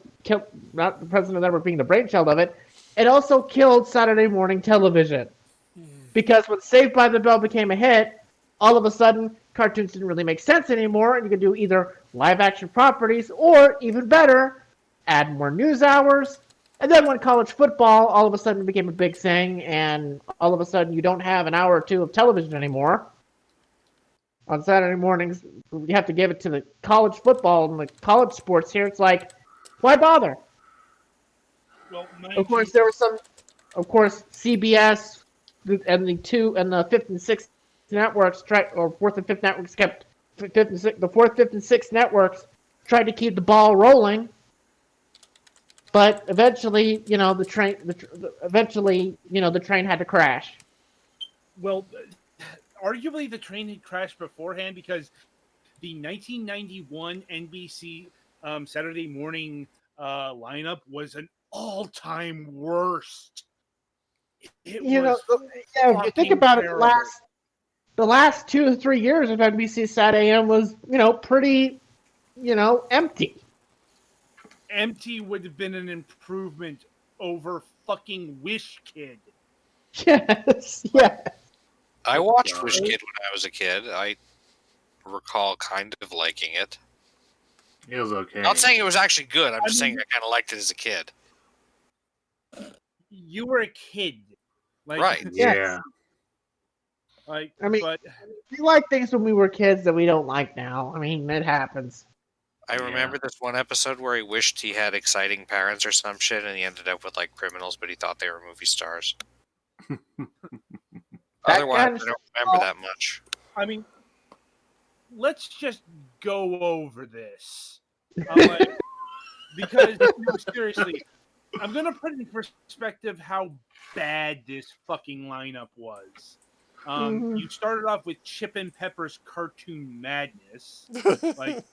not the president of the network being the brainchild of it. It also killed Saturday morning television because when Saved by the Bell became a hit, all of a sudden cartoons didn't really make sense anymore, and you could do either live action properties or even better, add more news hours. And then when college football all of a sudden became a big thing, and all of a sudden you don't have an hour or two of television anymore. On Saturday mornings, you have to give it to the college football and the college sports here. It's like, why bother? Well, Of course, there was some. Of course, CBS and the fifth and sixth networks or fourth and fifth networks kept the fourth, fifth, and sixth networks tried to keep the ball rolling. But eventually, the train had to crash. Well, arguably the train had crashed beforehand because the 1991 NBC Saturday morning lineup was an all-time worst. It was if you think about it, the last 2 or 3 years of NBC Sat AM was, pretty, empty. Empty would have been an improvement over fucking Wish Kid. Yes, yeah. I watched Wish Kid when I was a kid. I recall kind of liking it. It was okay. Not saying it was actually good. I'm just saying I kind of liked it as a kid. you were a kid, like, Right. Yeah. Like, I mean, but we like things when we were kids that we don't like now. I mean, it happens. I Yeah. remember this one episode where he wished he had exciting parents or some shit, and he ended up with like criminals, but he thought they were movie stars. That Otherwise, kind I of don't stuff- remember that much. I mean, let's just go over this, like, because no, seriously, I'm gonna put in perspective how bad this fucking lineup was. Mhm. You started off with Chip and Pepper's Cartoon Madness, like.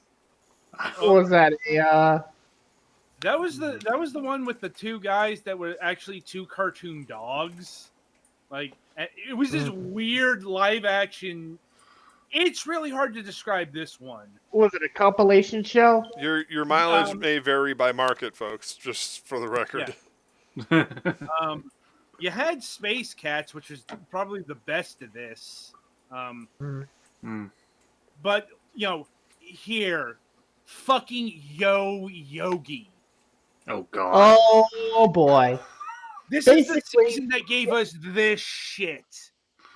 What was that? That was the one with the two guys that were actually two cartoon dogs. Like, it was this weird live action. It's really hard to describe this one. Was it a compilation show? Your mileage Um, may vary by market, folks. Just for the record. You had Space Cats, which was probably the best of this. But here, fucking Yo Yogi. Oh God. Oh boy. This is the Basically- season that gave us this shit.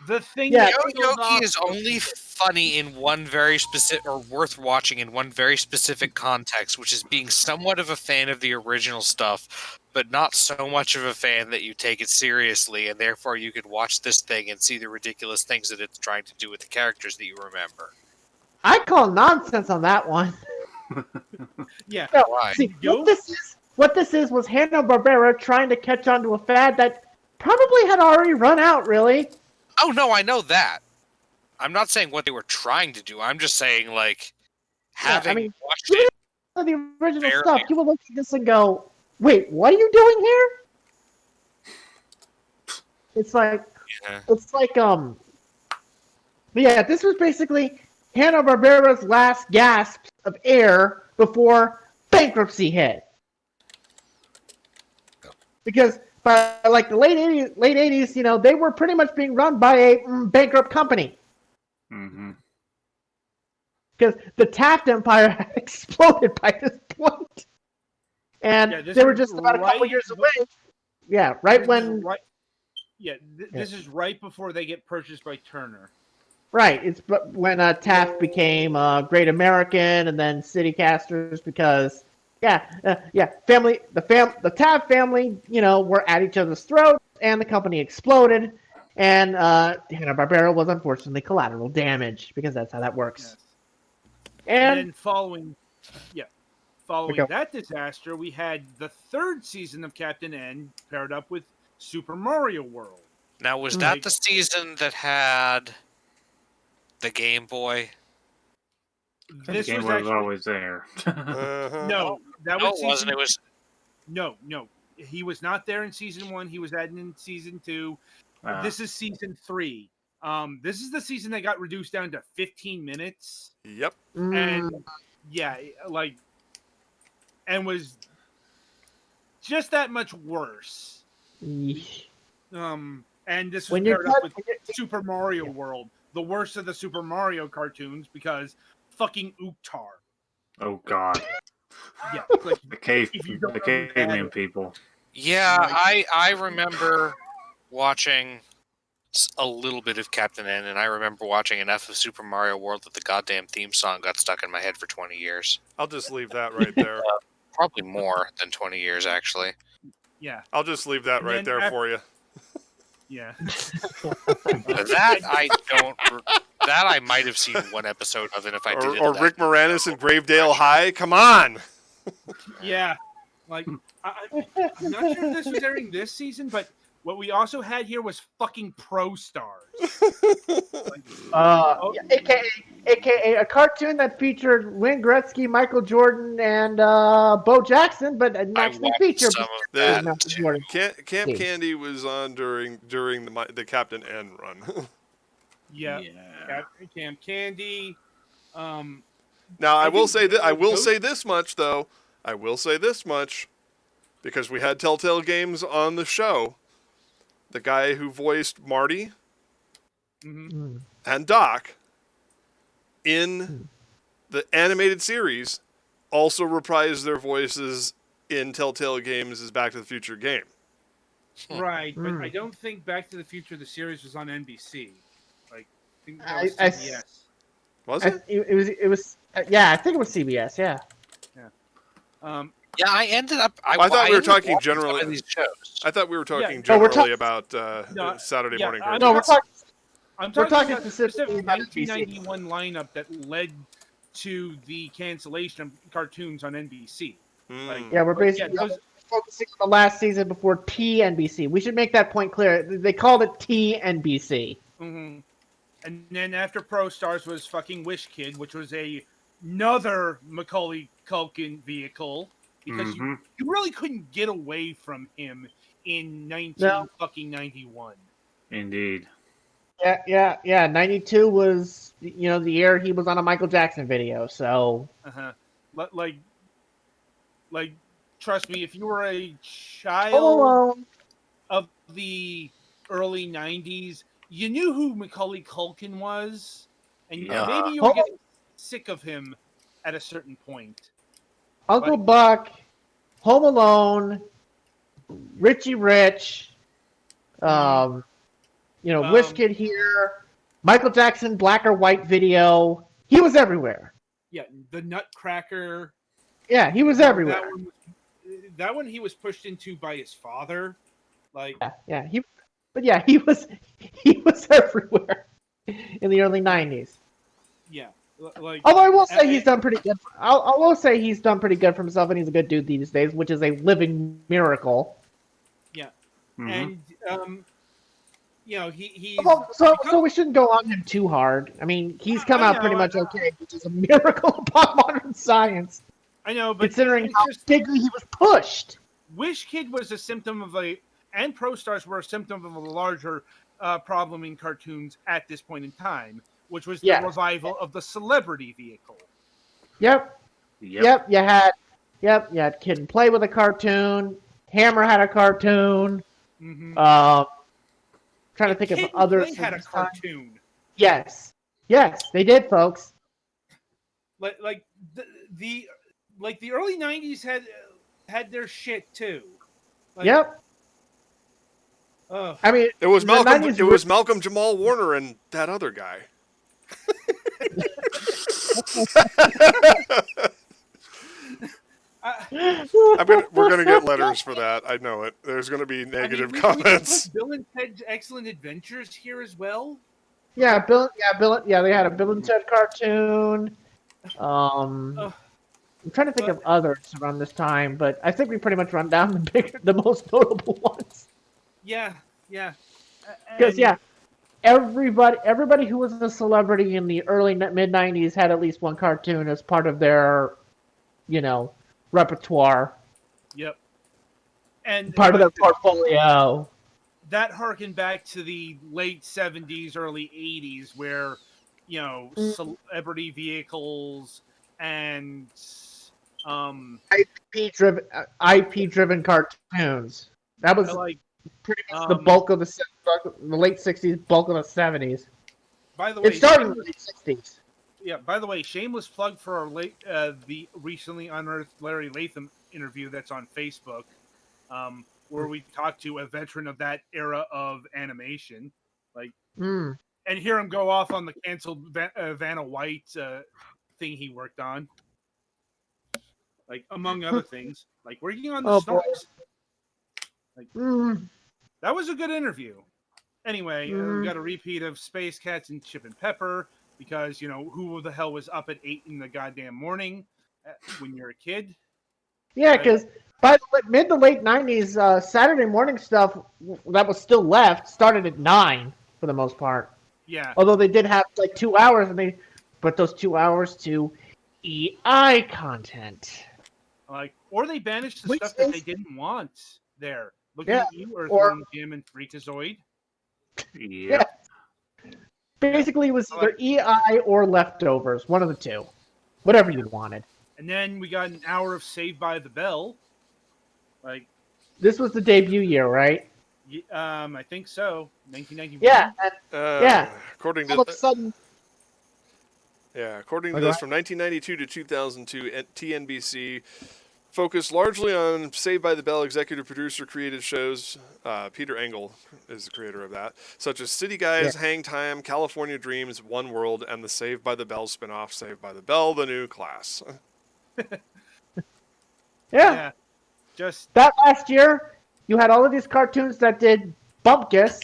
The thing Yeah, that Yo killed off Yogi is only funny in one very specific, or worth watching in one very specific context, which is being somewhat of a fan of the original stuff, but not so much of a fan that you take it seriously, and therefore you could watch this thing and see the ridiculous things that it's trying to do with the characters that you remember. I call nonsense on that one. Yeah. No, Why? see, Yo- what this is was Hanna-Barbera trying to catch on to a fad that probably had already run out, really. Oh no, I know that. I'm not saying what they were trying to do. I'm just saying, like, Yeah, having I mean, watched you it. For the original Barely. stuff, you would look at this and go, wait, what are you doing here? It's like, yeah, this was basically Hanna-Barbera's last gasp of air before bankruptcy hit. Because by like the late 80s, they were pretty much being run by a bankrupt company. Mm-hmm. Because the Taft Empire had exploded by this point. And Yeah, this they were is just about a couple right years bef- away. Yeah, right when... This is right before they get purchased by Turner. Right, it's when Taft became Great American and then Citycasters because, the Taft family, were at each other's throats and the company exploded and Hanna-Barbera was unfortunately collateral damage because that's how that works. Yes. And then following Okay. that disaster, we had the third season of Captain N paired up with Super Mario World. Now, was that the season that had the Game Boy? The This game was was actually always there. Uh-huh. no, that No, was it wasn't. It was. no. He was not there in season 1. He was added in season 2. This is season 3. This is the season that got reduced down to 15 minutes. Yep. And and was just that much worse. Yeesh. And this was When you're paired up cut- with Super Mario World, the worst of the Super Mario cartoons because fucking Uktar. Oh God. Yeah, like, The cave, If you don't the understand caveman it. people. Yeah, Like- I remember watching a little bit of Captain N, and I remember watching enough of Super Mario World that the goddamn theme song got stuck in my head for 20 years. I'll just leave that right there. Probably more than 20 years, actually. yeah, I'll just leave that And right then there for you. yeah. That I don't. That I might have seen one episode of, and if I did it, Or that- Rick Moranis and Gravedale High. Come on. Yeah, like I'm not sure if this was airing this season, but what we also had here was fucking Pro Stars. AKA a cartoon that featured Wayne Gretzky, Michael Jordan, and Bo Jackson, but an I actually watched featured some of The- that. Michael too. Jordan. Camp See. Candy was on during the Captain N run. Yeah, Camp Candy. Now I will think say that I will those- say this much though. I will say this much because we had Telltale Games on the show. The guy who voiced Marty mhm. and Doc in the animated series also reprised their voices in Telltale Games' Back to the Future game. Right, but I Mm. don't think Back to the Future the series was on NBC. Like, I think that I, was I, CBS. Was it? it was yeah, I think it was CBS. Yeah. Yeah. Um. Yeah, I ended up. I thought we were ended up talking watching generally. some of these shows. I thought we were Yeah. talking No, we're generally talking. about No. Saturday Yeah. morning No, cartoons. I'm we're talking talking about the specifically specific about NBC. 1991 lineup that led to the cancellation of cartoons on NBC. Like, Yeah, we're yeah, basically those. focusing on the last season before TNBC. We should make that point clear. They called it TNBC. Mhm. And then after Pro Stars was fucking Wish Kid, which was another Macaulay Culkin vehicle because Mm-hmm. you really couldn't get away from him in No. 1991. Indeed. Yeah. 92 was, the year he was on a Michael Jackson video. So, Uh-huh. Like, like, trust me, if you were a Home child Alone. of the early 90s, you knew who Macaulay Culkin was, and Yeah. maybe you were getting sick of him at a certain point. Uncle Like- Buck, Home Alone, Richie Rich, Wish Kid here, Michael Jackson Black or White video. He was everywhere. Yeah, the Nutcracker. Yeah, he was everywhere. That one he was pushed into by his father. Like, He was everywhere in the early 90s. yeah, like. Although I will say he's done pretty good. I will say he's done pretty good for himself, and he's a good dude these days, which is a living miracle. Yeah, Mm-hmm. and he's So we shouldn't go on him too hard. I mean, he's come out pretty much okay, which is a miracle upon modern science, I know, but considering it's how just bigly he was pushed. Wish Kid was a symptom of and Pro Stars were a symptom of a larger problem in cartoons at this point in time, which was the Yes. revival of the celebrity vehicle. Yep. You had Kid and Play with a cartoon. Hammer had a cartoon. Mm-hmm. Trying to think Kid of and others. Play had a cartoon. Yes, they did, folks. Like the early 90s had their shit too. Like, Yep. I mean, It was the Malcolm. 90s It was Malcolm Jamal Warner and that other guy. We're gonna get letters for that. I know it. There's gonna be negative we comments. put Bill and Ted's Excellent Adventures here as well. Yeah, Bill. Yeah, they had a Bill and Ted cartoon. I'm trying to think of others around this time, but I think we pretty much run down the most notable ones. Yeah. Because everybody who was a celebrity in the early mid '90s had at least one cartoon as part of their, repertoire, Yep. And part of their portfolio. that harkened back to the late 70s, early 80s, where, celebrity vehicles and IP-driven cartoons. That was like, pretty much the bulk of the late '60s, bulk of the '70s. by the way, It started in the late '60s. Yeah, by the way, shameless plug for our the recently unearthed Larry Latham interview that's on Facebook, where we talked to a veteran of that era of animation. And hear him go off on the canceled Vanna White thing he worked on. Among other things. Working on the Snorks. That was a good interview. Anyway, we got a repeat of Space Cats and Chip and Pepper. Because, who the hell was up at 8 in the goddamn morning when you're a kid? Yeah, because by the mid to late '90s, Saturday morning stuff that was still left started at 9 for the most part. Yeah. Although they did have 2 hours, and they put those 2 hours to EI content. Or they banished the stuff that they didn't want there. Looking at you, Earthworm Jim and Freakazoid. Yeah. Basically, it was either EI or leftovers, one of the two, whatever you wanted. And then we got an hour of Saved by the Bell. This was the debut year, right? I think so. 1991. Yeah. According All of to a sudden, according to this, from 1992 to 2002, TNBC focused largely on Saved by the Bell executive producer created shows. Peter Engel is the creator of that, such as City Guys, Hang Time, California Dreams, One World, and the Saved by the Bell spinoff, Saved by the Bell: The New Class. Yeah. Just That last year, you had all of these cartoons that did bumpkiss.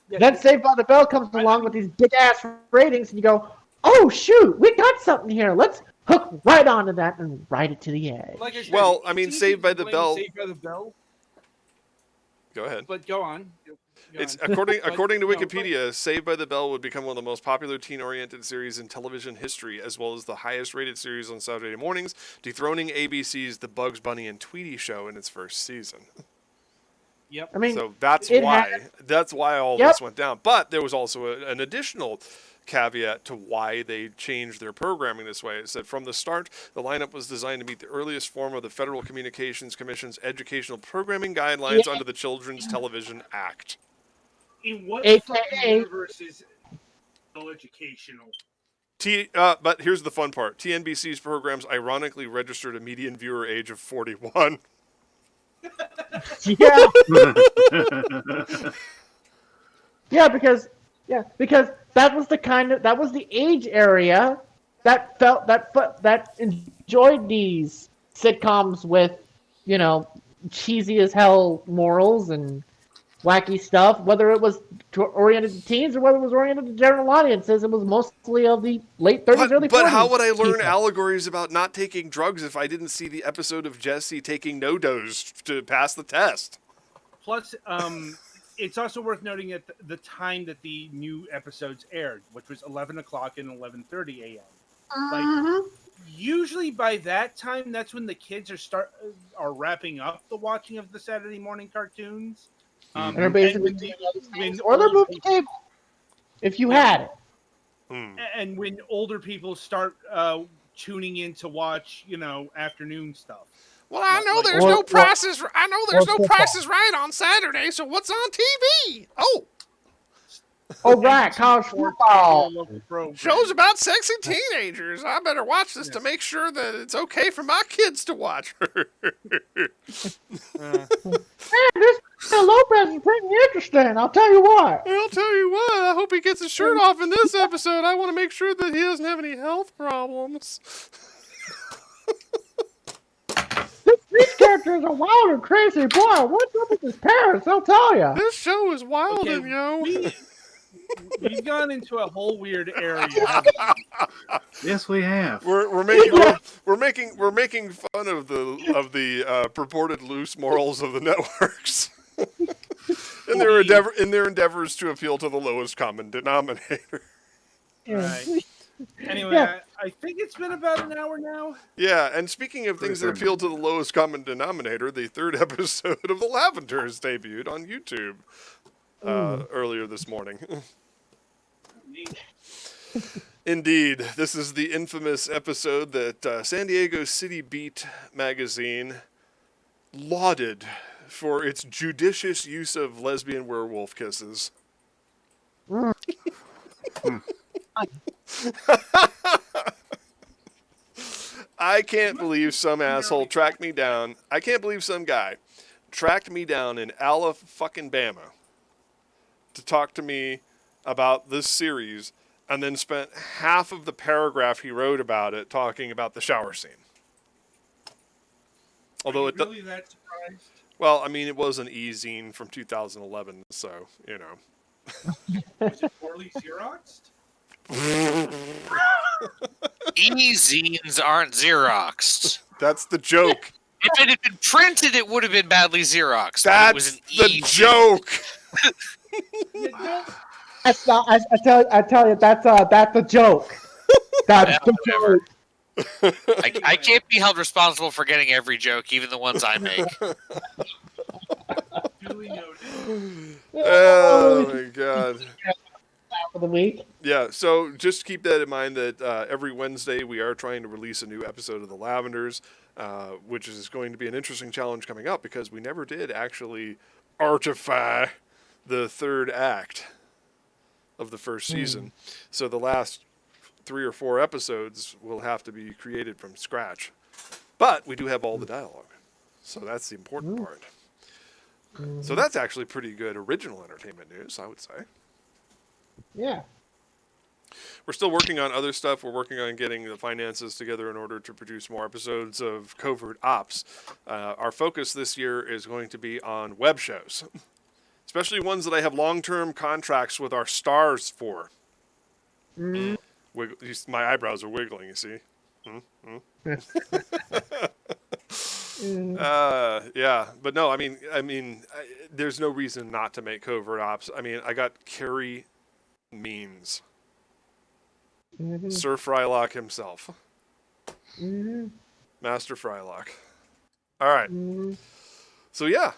Then Saved by the Bell comes along with these big ass ratings, and you go, "Oh shoot, we got something here. Let's hook right onto that and ride it to the edge." like I said, Well, I it's mean, easy Saved by to the blame Bell. Saved by the Bell, Go ahead. but go on. It's according to no, Wikipedia, Saved by the Bell would become one of the most popular teen-oriented series in television history, as well as the highest-rated series on Saturday mornings, dethroning ABC's The Bugs Bunny and Tweety show in its first season. Yep. I mean, So that's it why had- that's why all Yep. this went down. But there was also an additional caveat to why they changed their programming this way. It said from the start, the lineup was designed to meet the earliest form of the Federal Communications Commission's educational programming guidelines under the Children's Television Act. In what AKA fucking universe is educational? But here's the fun part. TNBC's programs ironically registered a median viewer age of 41. Yeah. because that was the age area that enjoyed these sitcoms with, cheesy as hell morals and wacky stuff, whether it was oriented to teens or whether it was oriented to general audiences. It was mostly of the late 30s, early 40s. But how would I learn people. allegories about not taking drugs if I didn't see the episode of Jesse taking no-dose to pass the test? Plus, it's also worth noting at the time that the new episodes aired, which was 11 o'clock and 11:30 a.m. Like, usually by that time, that's when the kids are wrapping up the watching of the Saturday morning cartoons. And they're basically and doing when other things, the or they're old moving people- cable, if you had it. And when older people start tuning in to watch, afternoon stuff. Well, I know Like- there's Or- no prices. I know there's no football. prices right on Saturday. So what's on TV? Oh, Oh, right, college football. Local program. shows about sexy teenagers. I better watch this to Yes. make sure that it's okay for my kids to watch. Man, this Lopez is pretty interesting. I'll tell you what. I'll tell you what. I hope he gets his shirt off in this episode. I want to make sure that he doesn't have any health problems. These characters are wild and crazy. Boy, what's up with his parents? I'll tell you. This show is wild, Okay, and yo. we've gone into a whole weird area. haven't we? Yes, we have. We're making fun of the purported loose morals of the networks. in their endeavors to appeal to the lowest common denominator. Right. Anyway, Yeah. I think it's been about an hour now. Yeah, and speaking of things that appeal to the lowest common denominator, the third episode of The Lavenders debuted on YouTube earlier this morning. Indeed, this is the infamous episode that San Diego City Beat magazine lauded for its judicious use of lesbian werewolf kisses. I can't believe some asshole tracked me down. I can't believe some guy tracked me down in Alabama to talk to me about this series and then spent half of the paragraph he wrote about it talking about the shower scene. Although Are you really that surprised? well, I mean, it was an e-zine from 2011, so, you know. Was it poorly Xeroxed? E-zines aren't Xeroxed. That's the joke. If it had been printed, it would have been badly Xeroxed. but it was That's an the e-zine. joke. That's not, I tell you, that's a joke. That's Yeah, the whatever. joke. I can't be held responsible for getting every joke, even the ones I make. Duly noted. Oh, my God. For the week. Yeah, so just keep that in mind that every Wednesday we are trying to release a new episode of The Lavenders, which is going to be an interesting challenge coming up because we never did actually artify the third act of the first season. So the last 3 or 4 episodes will have to be created from scratch. But we do have all the dialogue, so that's the important part. So that's actually pretty good original entertainment news, I would say. Yeah. We're still working on other stuff. We're working on getting the finances together in order to produce more episodes of Covert Ops. Our focus this year is going to be on web shows, especially ones that I have long-term contracts with our stars for. My eyebrows are wiggling, you see. Yeah, but no, I mean, there's no reason not to make Covert Ops. I mean, I got Carrie Means. Sir Frylock himself. Master Frylock. All right. So yeah.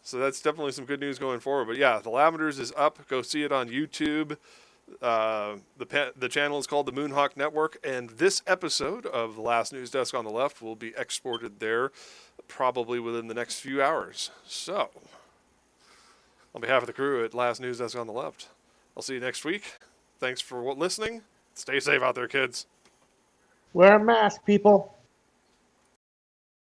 So that's definitely some good news going forward. But yeah, The Lavenders is up. Go see it on YouTube. The channel is called the Moonhawk Network, and this episode of The Last Newsdesk on the Left will be exported there probably within the next few hours. So, on behalf of the crew at Last Newsdesk on the Left, I'll see you next week. Thanks for listening. Stay safe out there, kids. Wear a mask, people.